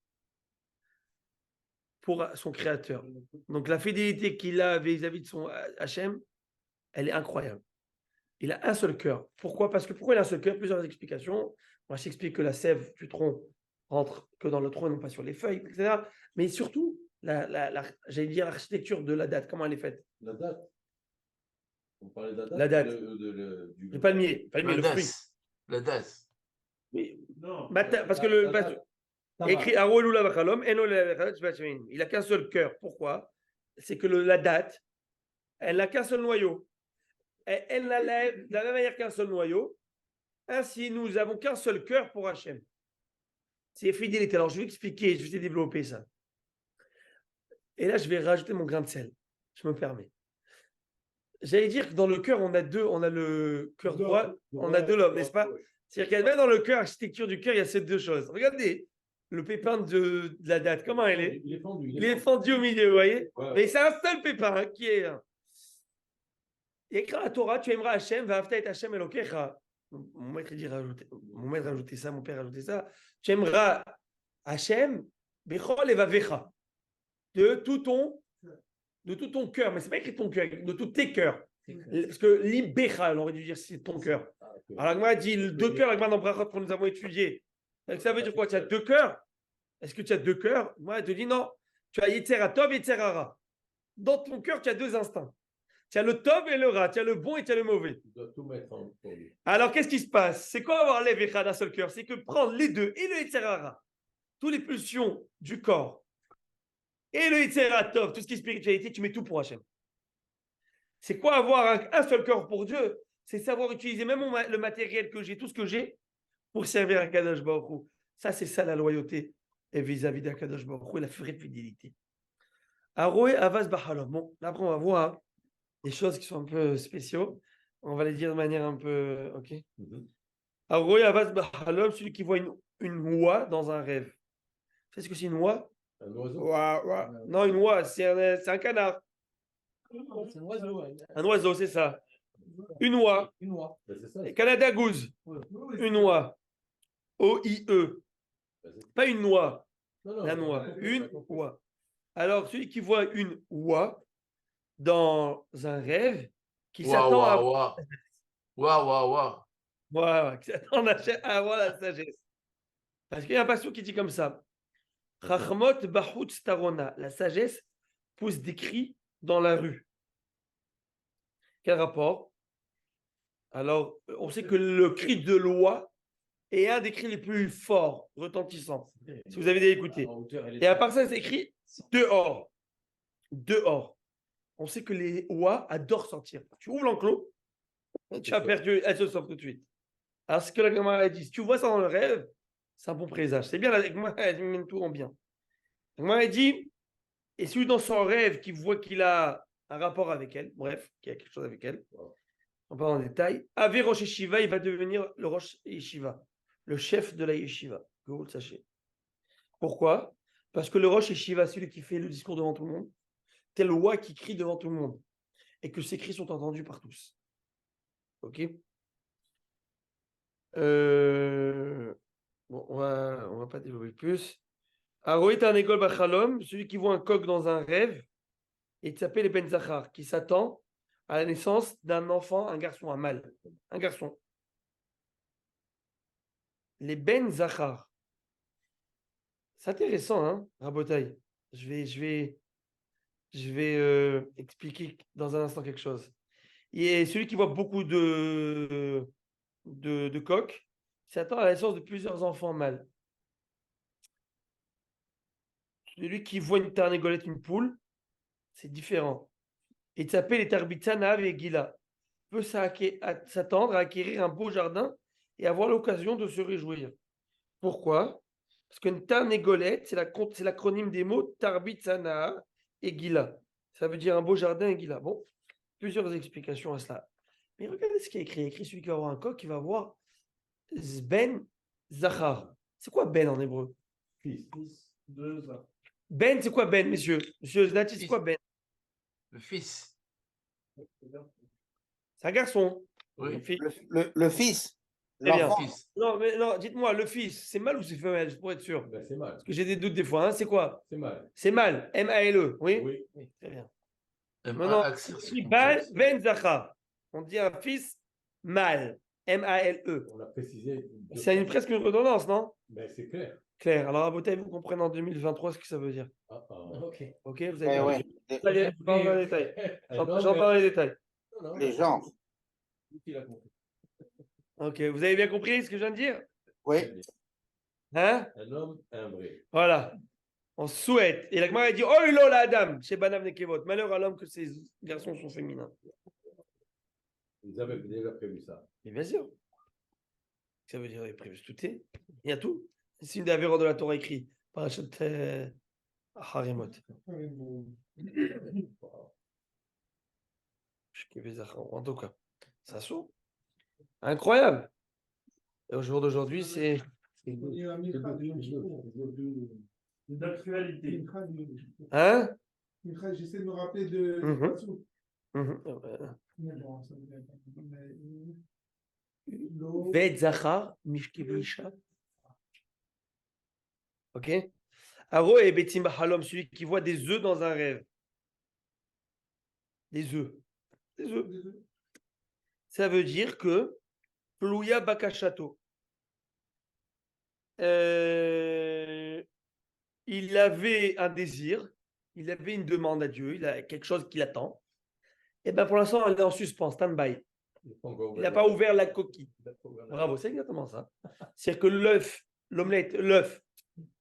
pour son créateur. Donc la fidélité qu'il a vis-à-vis de son Hachem, elle est incroyable. Il a un seul cœur. Pourquoi? Parce que pourquoi il a un seul cœur? Plusieurs explications. Moi, je t'explique que la sève du tronc rentre que dans le tronc et non pas sur les feuilles, etc. Mais surtout, j'allais dire l'architecture de la date, comment elle est faite? La date. On parlait de la date. La date. Du Le palmier, le fruit. La DAS. Oui. Non. Parce que il y a écrit Arolula Vachalom, il n'a qu'un seul cœur. Pourquoi? C'est que la date, elle n'a qu'un seul noyau. Elle n'a de la même manière qu'un seul noyau. Ainsi, nous n'avons qu'un seul cœur pour Hachem. C'est fidélité. Alors, je vais expliquer, je vais développer ça. Et là, je vais rajouter mon grain de sel. Je me permets. J'allais dire que dans le cœur, on a le cœur droit, on a deux lobes, n'est-ce pas? C'est-à-dire qu'il y a même dans le cœur, l'architecture du cœur, il y a ces deux choses. Regardez le pépin de la date, comment elle est? Il est fendu. Il est fendu au milieu, vous voyez? Ouais. Mais c'est un seul pépin qui est. Il y a écrit dans la Torah, tu aimeras Hachem, va'avta et Hachem Elokecha. Mon maître, il dit, mon maître a rajouté ça, mon père a rajouté ça. Tu aimeras Hachem, bechol et vavecha. De tout ton cœur. Mais c'est pas écrit ton cœur, de tous tes cœurs. Parce que l'imbecha, on aurait dû dire c'est ton cœur. Alors, moi, dit deux cœurs, avec dans Brachot, que nous avons étudié. Ça veut dire quoi? Tu as deux cœurs? Est-ce que tu as deux cœurs? Moi, elle te dit non. Tu as Yetzer Tov et Yetzer Hara. Dans ton cœur, tu as deux instincts. Tu as le Tov et le Ra. Tu as le bon et tu as le mauvais. Tu dois tout mettre en cause. Alors, qu'est-ce qui se passe? C'est quoi avoir l'Evecha d'un seul cœur? C'est que prendre les deux et le Yetzer Hara, toutes les pulsions du corps et le Yetzer Tov, tout ce qui est spiritualité, tu mets tout pour Hachem. C'est quoi avoir un seul cœur pour Dieu? C'est savoir utiliser même le matériel que j'ai, tout ce que j'ai, pour servir à Kadosh Baruch Hu. Ça, c'est ça la loyauté et vis-à-vis d'Akadosh Baruch Hu et la vraie fidélité. Aroé Avaz Bahalom. Bon, là, après, on va voir des choses qui sont un peu spéciaux. On va les dire de manière un peu. Ok. Aroé Avaz Bahalom, celui qui voit une oie dans un rêve. Tu sais ce que c'est une oie? Un oiseau. Non, une oie, c'est un canard. C'est un oiseau. Un oiseau, c'est ça. Une oie. Une oie. Ben, c'est ça. Et Canada Goose. Une oie. O-I-E. Ben, c'est- Pas une noix. Non, La j'ai noix. compris, Une j'ai compris. oie. Alors, celui qui voit une oie dans un rêve, qui s'attend à. Voilà, qui s'attend à avoir la sagesse. Parce qu'il y a un passage qui dit comme ça. Chachmot bahut starona. La sagesse pousse des cris dans la rue. Quel rapport? Alors, on sait que le cri de l'oie est un des cris les plus forts, retentissants. Si vous avez déjà écouté. Et à part ça, c'est écrit dehors. Dehors. On sait que les oies adorent sortir. Tu ouvres l'enclos, tu as perdu, elles se sortent tout de suite. Alors, ce que la Gemara a dit, si tu vois ça dans le rêve, c'est un bon présage. C'est bien, la Gemara elle met tout en bien. La Gemara a dit, et celui dans son rêve qui voit qu'il a un rapport avec elle, bref, qu'il y a quelque chose avec elle, on parle en détail, Ave Rosh Yeshiva, il va devenir le Rosh Yeshiva, le chef de la Yeshiva, que vous le sachiez. Pourquoi? Parce que le Rosh Yeshiva, celui qui fait le discours devant tout le monde, tel le roi qui crie devant tout le monde, et que ses cris sont entendus par tous. Ok? Bon, on va pas développer plus. Aroït un école bachalom, celui qui voit un coq dans un rêve, et il s'appelle les Ben Zachar, qui s'attend à la naissance d'un enfant, un garçon, un mâle, un garçon. Les Ben Zachar. C'est intéressant, hein, Rabotaï. Je vais expliquer dans un instant quelque chose. Et celui qui voit beaucoup de coqs s'attend à la naissance de plusieurs enfants mâles. Celui qui voit une tarnégolette, une poule, c'est différent. Et il s'appelle les Tarbitsanav et Gila. Peut s'attendre à acquérir un beau jardin et avoir l'occasion de se réjouir. Pourquoi? Parce qu'une tarnégolette, c'est l'acronyme des mots Tarbitsanav et Gila. Ça veut dire un beau jardin et Gila. Bon, plusieurs explications à cela. Mais regardez ce qui est écrit. Il y a écrit celui qui va avoir un coq, il va avoir Ben Zachar. C'est quoi Ben en hébreu? Fils. Ben, c'est quoi Ben, messieurs? Monsieur Znati, c'est quoi Ben? Le fils. C'est un garçon. Oui. Un fils. Le fils. Très bien. L'enfant. Fils. Non, mais non, dites-moi, le fils, c'est mâle ou c'est femelle, pour être sûr? Ben, c'est mal. Parce que j'ai des doutes des fois. Hein. C'est quoi? C'est mal. C'est mâle. M-A-L-E. Oui? Oui. Très bien. Un Maintenant, accent Ben Zachar. On dit un fils mâle. M-A-L-E. On l'a précisé. C'est presque une redondance, non? Ben, c'est clair. Claire. Alors, à beauté, vous comprenez en 2023 ce que ça veut dire. Ok. Ok, vous avez Eh bien ouais. compris. Allez, j'en parle dans les détails. J'en parle dans les détails. Les gens. Il a compris. Ok, vous avez bien compris ce que je viens de dire? Oui. Hein? Un homme, un vrai. Voilà. On souhaite. Et la Gemara a dit oh, il la dame, chez Banav Nekevot. Malheur à l'homme que ses garçons sont féminins. Ils avaient déjà prévu ça. Mais bien sûr. Ça veut dire, il y a prévu tout est. Il y a tout. C'est une des avéros de la Torah écrit. Parachat Harimot. En tout cas, ça s'ouvre. Incroyable. Et au jour d'aujourd'hui, c'est. D'actualité. Hein? J'essaie de me rappeler de. Mhm. Ved Zachar, Mishki Isha. Ok? Aro et Betim Halom, celui qui voit des œufs dans un rêve. Des œufs. Des œufs. Ça veut dire que Plouya Bakashato. Il avait un désir, il avait une demande à Dieu, il a quelque chose qu'il attend. Et bien pour l'instant, elle est en suspens, stand-by. Il n'a pas ouvert la coquille. Bravo, c'est exactement ça. C'est-à-dire que l'œuf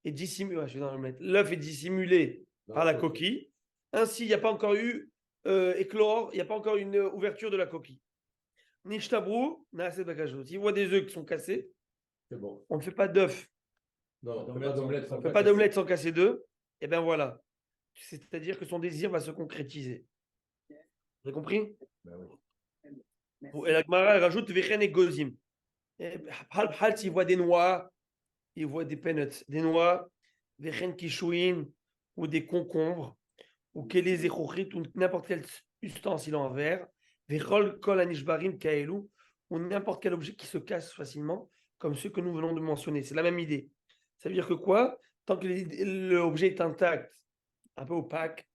est dissimulé. Je suis dans l'omelette. L'œuf est dissimulé par la coquille. Ainsi, il n'y a pas encore eu éclore, il n'y a pas encore une ouverture de la coquille. Nishtabru, il voit des œufs qui sont cassés. Bon. On ne fait pas d'œufs. Non, on ne fait pas d'omelette sans casser d'œufs. Et bien voilà. C'est-à-dire que son désir va se concrétiser. Vous avez compris? Ben oui. Et la Gemara elle rajoute Vechen et Gozim. Il voit des noix, il voit des peanuts, des noix, Vechen Kishouin, ou des concombres, ou Kelez et ou n'importe quel ustensile en verre, Vechol Kol Anishbarim Kaelu, ou n'importe quel objet qui se casse facilement, comme ceux que nous venons de mentionner. C'est la même idée. Ça veut dire que quoi? Tant que l'objet est intact, un peu opaque,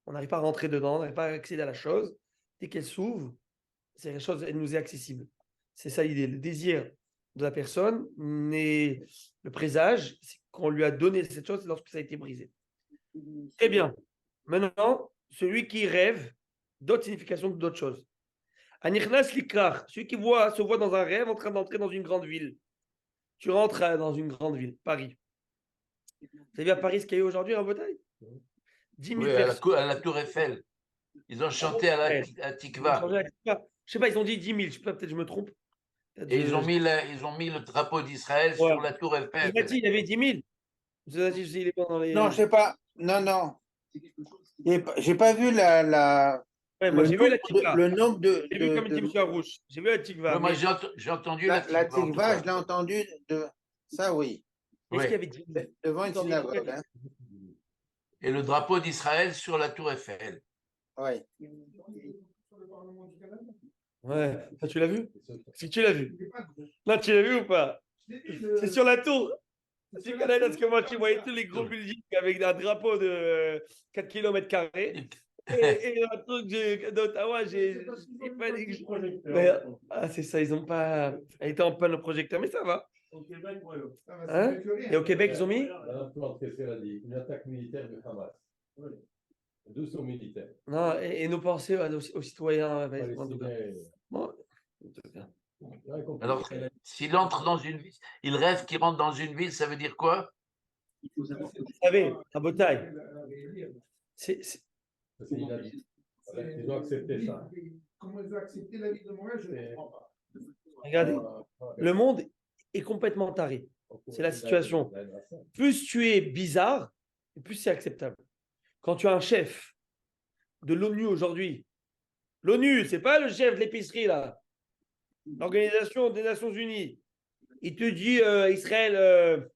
on n'arrive pas à rentrer dedans, on n'arrive pas à accéder à la chose. Dès qu'elle s'ouvre, c'est la chose, elle nous est accessible. C'est ça l'idée. Le désir de la personne, mais le présage, c'est qu'on lui a donné cette chose lorsque ça a été brisé. Très bien. Maintenant, celui qui rêve d'autres significations d'autres choses. Anichnas Likrach, celui qui se voit dans un rêve en train d'entrer dans une grande ville. Tu rentres dans une grande ville, Paris. Vous avez vu à Paris ce qu'il y a eu aujourd'hui en bataille? 10 000 personnes. À la Tour Eiffel. Ils ont chanté à Tikva. Je sais pas, ils ont dit 10 000, je sais pas, peut-être je me trompe. Et ils ont mis le drapeau d'Israël sur la Tour Eiffel. Il y avait 10 000. Il est pas dans les... Non, je sais pas. Non. J'ai pas vu Ouais, moi, j'ai vu la Tikva. le nombre de. J'ai vu comme dit M. Rouge. J'ai vu la Tikva. Moi, j'ai entendu la Tikva. Tikva, je l'ai entendu de. Ça, oui. Est-ce qu'il y avait 10 000 devant une synagogue. Hein. Et le drapeau d'Israël sur la Tour Eiffel. Oui. Ouais, ça, tu l'as vu? Si tu l'as vu. Non, tu l'as vu ou pas? C'est sur la tour. Tu connais parce que moi, tu voyais tous les gros buildings avec un drapeau de 4 km². Et un truc d'Ottawa, j'ai pas dit que c'est ça, ils n'ont pas été en panne au projecteur, mais ça va. Hein? Et au Québec, ils ont mis? Une attaque militaire du Hamas. 200 militaires. Non, et nos pensées aux citoyens. Bon. Alors, s'il entre dans une ville, il rêve qu'il rentre dans une ville, ça veut dire quoi? Vous savez, à Botaï, ils ont accepté ça. Comment ils ont accepté la vie de Montréal, je ne comprends pas. Regardez, le monde est complètement taré. C'est la situation. Plus tu es bizarre, plus c'est acceptable. Quand tu as un chef de l'ONU aujourd'hui, l'ONU, c'est pas le chef de l'épicerie là, l'Organisation des Nations Unies, il te dit Israël,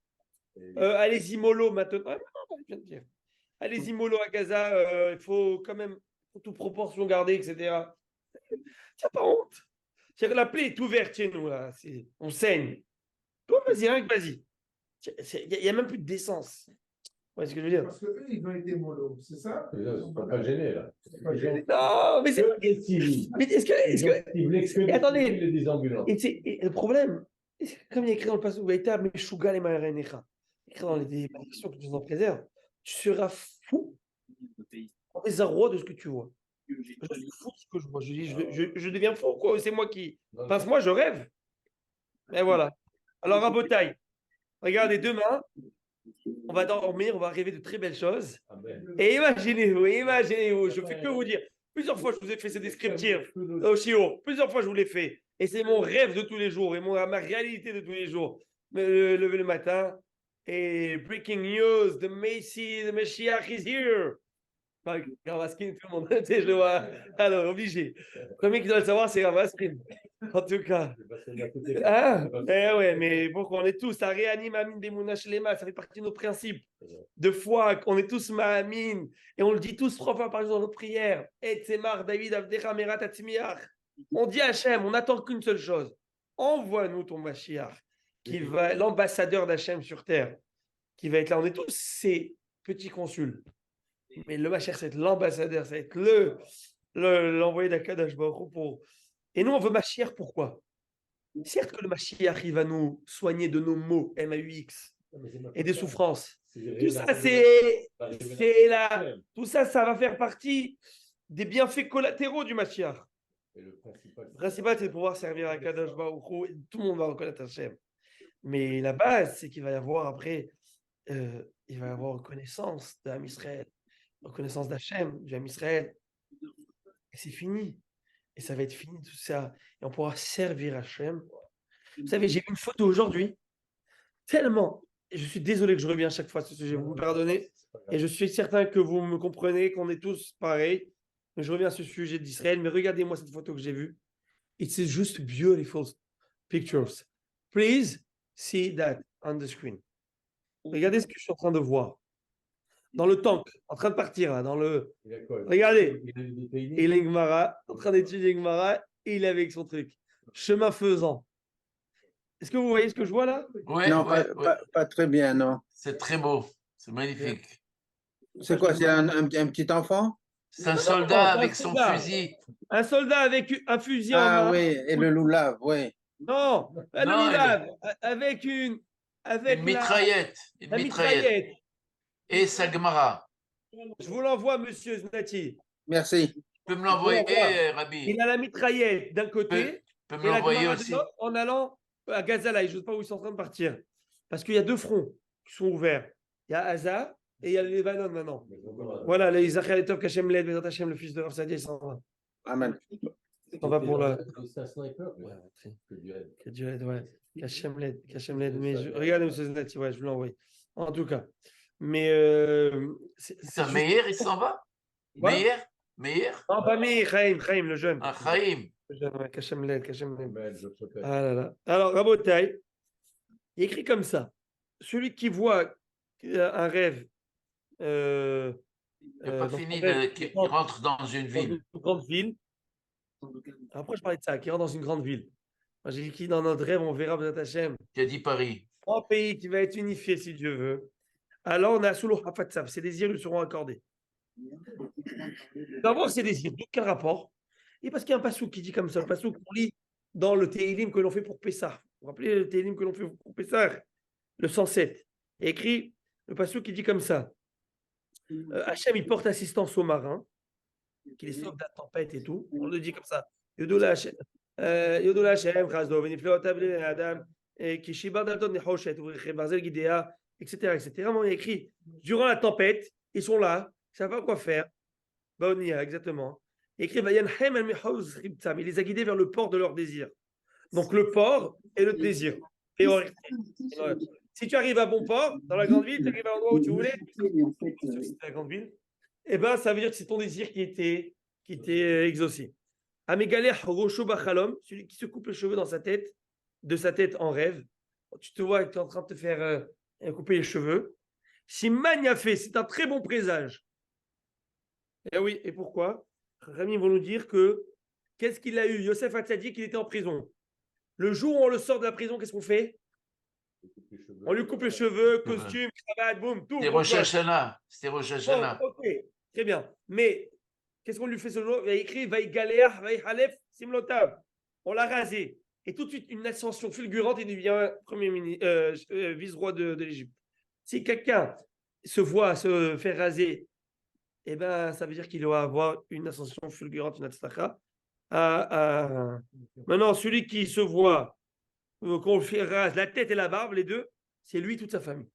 allez-y mollo maintenant. Allez-y mollo à Gaza, il faut quand même toute proportion garder, etc. Tu n'as pas honte. C'est que la plaie est ouverte chez nous là, on saigne. Toi, vas-y, rien que vas-y. Il n'y a même plus de décence. Ouais, ce que je veux dire. Parce qu'eux, ils ont été mollo, c'est ça? Ils ne sont pas gênés, là. Non, mais c'est. Mais est-ce que. Attendez. Et le problème, comme il y a écrit dans le passage, Meshuga les Maharenecha, écrit dans les malédictions que tu nous en préserves, tu seras fou en désarroi de ce que tu vois. Je suis fou de ce que je vois. Je deviens fou, quoi. C'est moi qui. Parce que moi, je rêve. Et voilà. Alors, à Botaï, regardez, demain, on va dormir, on va rêver de très belles choses. Et imaginez-vous, je ne fais que vous dire. Plusieurs fois, je vous ai fait ce descriptif au Chio. Plusieurs fois, je vous l'ai fait. Et c'est mon rêve de tous les jours et ma réalité de tous les jours. Me lever le matin et breaking news, the Mashiach is here. Pas Ravaskin, tout le monde. Tu sais, je le vois. Alors, obligé. Le premier qui doit le savoir, c'est Ravaskin. En tout cas. Ah, ouais, mais pourquoi on est tous, ça réanime Amin Demouna Shlema, ça fait partie de nos principes de foi, on est tous Ma'amin, et on le dit tous 3 fois par jour dans nos prières. Et Tzemar, David, Avdecha, Merat, Atzmiach. On dit à Hachem, on n'attend qu'une seule chose. Envoie-nous ton Mashiach, qui va, l'ambassadeur d'Hachem sur terre, qui va être là. On est tous ces petits consuls. Mais le Mashiach, c'est l'ambassadeur, c'est l'envoyé d'Akadosh Baruch Hu pour. Et nous, on veut Mashiach pourquoi? Certes que le Mashiach, il va nous soigner de nos maux, MAUX, et des souffrances. Tout ça, c'est là. Tout ça, ça va faire partie des bienfaits collatéraux du Mashiach. Le principal, c'est de pouvoir servir à Kadosh Baruch Hu, et tout le monde va reconnaître Hachem. Mais la base, c'est qu'il va y avoir après, il va y avoir reconnaissance d'Am Israël, reconnaissance d'Hachem, du Am Israël. Et c'est fini. Et ça va être fini tout ça. Et on pourra servir Hachem. Vous savez, j'ai vu une photo aujourd'hui, tellement, et je suis désolé que je reviens à chaque fois sur ce sujet, vous me pardonnez, et je suis certain que vous me comprenez, qu'on est tous pareils, mais je reviens à ce sujet d'Israël, mais regardez-moi cette photo que j'ai vue. It's just beautiful pictures. Please see that on the screen. Regardez ce que je suis en train de voir. Dans le tank, en train de partir, là, dans le... Regardez, il est Gemara, en train d'étudier Gemara, et il est avec son truc. Chemin faisant. Est-ce que vous voyez ce que je vois là? Ouais, Non, ouais, pas très bien, non. c'est très beau, c'est magnifique. C'est quoi, c'est un petit enfant? C'est un Non, soldat c'est un avec son soldat. fusil. Un soldat avec un fusil en Ah main. oui, et le loulav, oui. Non, pas le Non, loulave, avec Une la mitraillette. Une la mitraillette. mitraillette. Et sa Gemara. Je vous l'envoie, monsieur Znati. Merci. Tu peux me l'envoyer, Rabbi. Il a la mitraillette d'un Tu côté peux me et la l'envoyer Gemara de aussi. l'autre en allant à Gazala. Je ne sais pas où ils sont en train de partir. Parce qu'il y a 2 fronts qui sont ouverts. Il y a Haza et il y a le Libanon maintenant. Voilà, les Zachar et Tov, Kachem Led, Bezat Hashem, le fils de Orsadia, il s'en va. Amen. Il s'en va pour le. C'est un sniper. Que Dieu aide, ouais. Kachem Led. Mais regardez, monsieur Znati, ouais, je vous l'envoie. En tout cas. Mais. C'est Putain, juste- Meir, il s'en va? Quoi? Meir? Non, pas Meir, Chaim, le jeune. Ah, Chaim. Le jeune, ouais, Kachem Led. Mais je protège. Ah là là. Alors, Rabotai, il écrit comme ça. Celui qui voit un rêve. Il n'a pas dans fini, son rêve, qui rentre dans une dans ville. une grande ville. Après, je parlais de ça, qui rentre dans une grande ville. Moi, j'ai écrit dans notre rêve, on verra Bezat Hashem. Qui a dit Paris. Un pays qui va être unifié, si Dieu veut. Alors, on a Soulou Hafatsav. Ces désirs lui seront accordés. D'abord, ces désirs, quel rapport? Et parce qu'il y a un passouk qui dit comme ça, le passouk qu'on lit dans le Teilim que l'on fait pour Pessah. Vous vous rappelez le Teilim que l'on fait pour Pessah? Le 107. Il y a écrit le passouk qui dit comme ça. Hachem, il porte assistance aux marins, qui les sauve de la tempête et tout. On le dit comme ça. Yodoula Hachem. Yodoula Hachem, Chazdo, Venifleo Tabli Adam, Kishibar Dalton Nehoshet, Barzel Gidea, etc. etc. Il y a écrit durant la tempête, ils sont là, ils ne savent pas quoi faire. Baonia, exactement. Écrit Vayanhem el Mehauz Ribtam, il les a guidés vers le port de leur désir. Donc le port et le désir. Et si tu arrives à bon port, dans la grande ville, tu arrives à l'endroit où tu voulais, c'est la grande ville, eh ben, ça veut dire que c'est ton désir qui était exaucé. Amegaleh Rosho Bachalom, celui qui se coupe les cheveux dans sa tête, de sa tête en rêve. Tu te vois que tu es en train de te faire couper les cheveux. Si Mania fait, c'est un très bon présage. Et oui, et pourquoi? Rami vont nous dire que qu'est-ce qu'il a eu? Yosef Hatzadik, qu'il était en prison. Le jour où on le sort de la prison, qu'est-ce qu'on fait? On lui coupe les cheveux, costume, cravate, boum, tout. C'était Rosh Hashanah. C'était Rosh Hashanah. Bon, ok, très bien. Mais qu'est-ce qu'on lui fait ce jour? Il a écrit Vaï Galéa, Vaï Halef, Simlotav. On l'a rasé. Et tout de suite, une ascension fulgurante, il devient vice-roi de l'Égypte. Si quelqu'un se voit se faire raser, eh ben, ça veut dire qu'il doit avoir une ascension fulgurante, une atzlacha. Maintenant, celui qui se voit qu'on le fait rase la tête et la barbe, les deux, c'est lui et toute sa famille.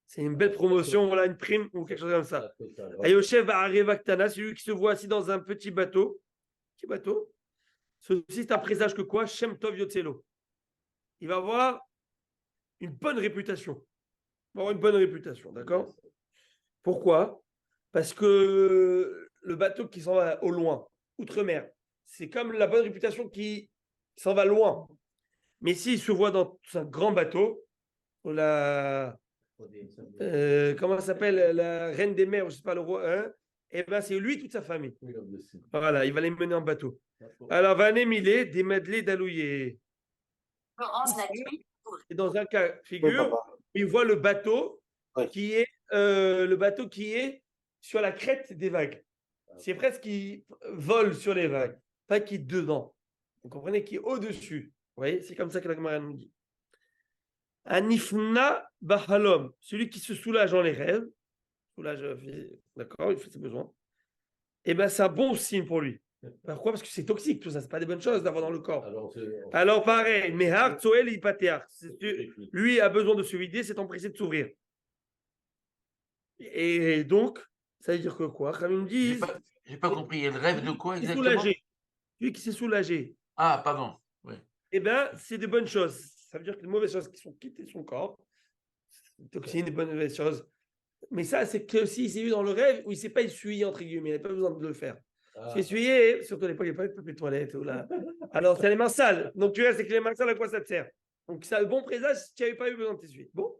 C'est une belle promotion, voilà, une prime ou quelque chose comme ça. Ayoshev Arevaktana, c'est lui qui se voit assis dans un petit bateau. Ceci, c'est un présage que quoi? Shem Tov Yotzelo. Il va avoir une bonne réputation. Il va avoir une bonne réputation, d'accord? Pourquoi? Parce que le bateau qui s'en va au loin, outre-mer, c'est comme la bonne réputation qui s'en va loin. Mais s'il se voit dans un grand bateau, ou comment ça s'appelle, la reine des mers, ou je sais pas, le roi, hein, et ben c'est lui et toute sa famille. Voilà, il va les mener en bateau. Alors, Vané Milé, des medley d'alouillé. Et dans un cas Oui, figure, papa. il voit le bateau Oui. qui est sur la crête des vagues. C'est presque qui vole sur les vagues, pas qui est dedans. Vous comprenez, qui est au-dessus. Vous voyez, c'est comme ça que la Gemara nous dit. Anifna Bahalom, celui qui se soulage dans les rêves, d'accord, il fait ses besoins. Et bien, c'est un bon signe pour lui. Pourquoi? Parce que c'est toxique, tout ça, c'est pas des bonnes choses d'avoir dans le corps. Alors pareil, Mehar Tsoel Ipateach. Lui a besoin de se vider, c'est empressé de s'ouvrir. Et donc, ça veut dire que quoi? Comme ils me disent, J'ai pas compris. Il rêve de quoi il s'est exactement? soulagé. Lui qui s'est soulagé. Ah, pardon. Oui. Eh bien, c'est de bonnes choses. Ça veut dire que les mauvaises choses qui sont quittées son corps, toxines, des bonnes mauvaises choses. Mais ça, c'est que s'il s'est vu dans le rêve où il ne s'est pas essuyé, entre guillemets, il n'a pas besoin de le faire. S'essuyer, surtout à l'époque, il n'y avait pas les toilettes. Ou là. Alors, c'est les mains sales. Donc, tu vois, c'est que les mains sales, à quoi ça te sert? Donc, c'est un bon présage si tu n'avais pas eu besoin de t'essuyer. Bon.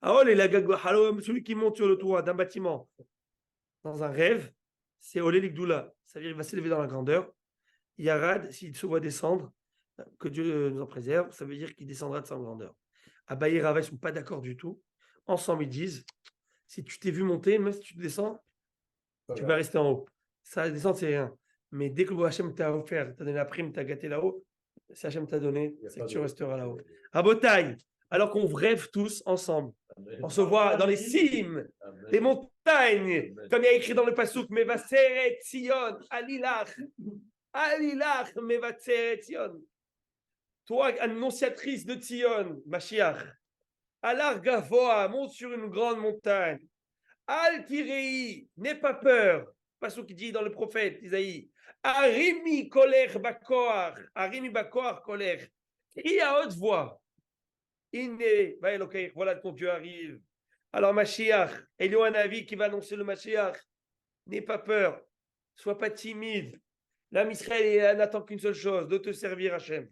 Alors, celui qui monte sur le toit d'un bâtiment dans un rêve, c'est Olé Ligdoula. Ça veut dire qu'il va s'élever dans la grandeur. Yarad, s'il se voit descendre, que Dieu nous en préserve, ça veut dire qu'il descendra de sa grandeur. Abaye et Rava, ils ne sont pas d'accord du tout. Ensemble, ils disent, si tu t'es vu monter, même si tu descends, tu vas rester en haut. Ça, descendre, c'est rien. Mais dès que Hachem t'a offert, t'a donné la prime, t'a gâté là-haut, si Hachem t'a donné, c'est que tu resteras là-haut. Rabotaille, alors qu'on rêve tous ensemble. On se voit dans les cimes, les montagnes, comme il y a écrit dans le Passouk, Mevatseret Tzion, Alilach, Mevatseret Tzion. Toi, annonciatrice de Tzion, Mashiach, Alar Gavoa, monte sur une grande montagne. Al Tirei, n'aie pas peur. Pas ce qu'il dit dans le prophète Isaïe. Arimi colère bakoar, Arimi bakoar colère. Crie à haute voix. Inne, voilà ton Dieu arrive. Alors Mashiach, il y a un avis qui va annoncer le Mashiach. N'aie pas peur, sois pas timide. L'âme Israël n'attend qu'une seule chose, de te servir Hachem.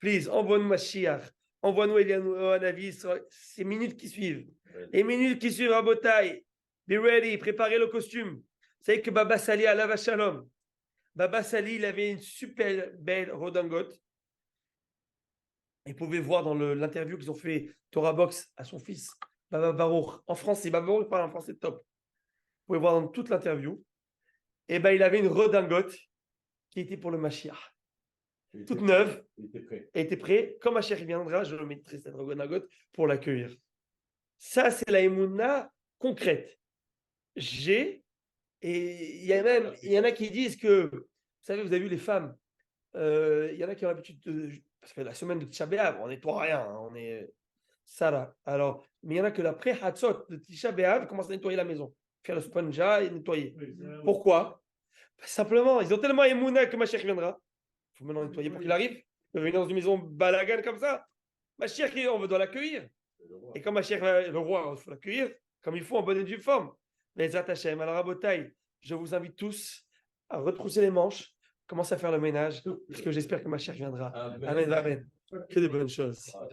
Please, envoie-nous Mashiach. Envoie-nous un avis sur ces minutes qui suivent. Les minutes qui suivent à Botaï. Be ready, préparez le costume. Vous savez que Baba Sali a Lava Shalom. Baba Sali, il avait une super belle redingote. Vous pouvez voir dans l'interview qu'ils ont fait Torah Box à son fils, Baba Baruch. En français, Baba Baruch parle en français top. Vous pouvez voir dans toute l'interview. Et ben, il avait une redingote qui était pour le Mashiach. Toute neuve. Il était prêt. Quand Mashiach viendra, je le mettrai cette redingote pour l'accueillir. Ça, c'est la Emouna concrète. Et il y en a qui disent que, vous savez, vous avez vu les femmes, il y en a qui ont l'habitude parce que la semaine de Tisha B'Av, on nettoie rien, hein, on est Sarah. Alors, mais il y en a que l'après Hatzot de Tisha B'Av commencent à nettoyer la maison, faire le sponja et nettoyer. Pourquoi? Simplement, ils ont tellement émouna que Mashiach viendra. Il faut maintenant nettoyer pour qu'il arrive. Il peut venir dans une maison balagan comme ça. Mashiach, on doit l'accueillir. Et quand Mashiach, le roi, il faut l'accueillir comme il faut en bonne et due forme. Les Zatachem, alors à Botaï, je vous invite tous à retrousser les manches, commencer à faire le ménage, parce que j'espère que Mashiach viendra. Amen, amen. Que de bonnes choses. Ah,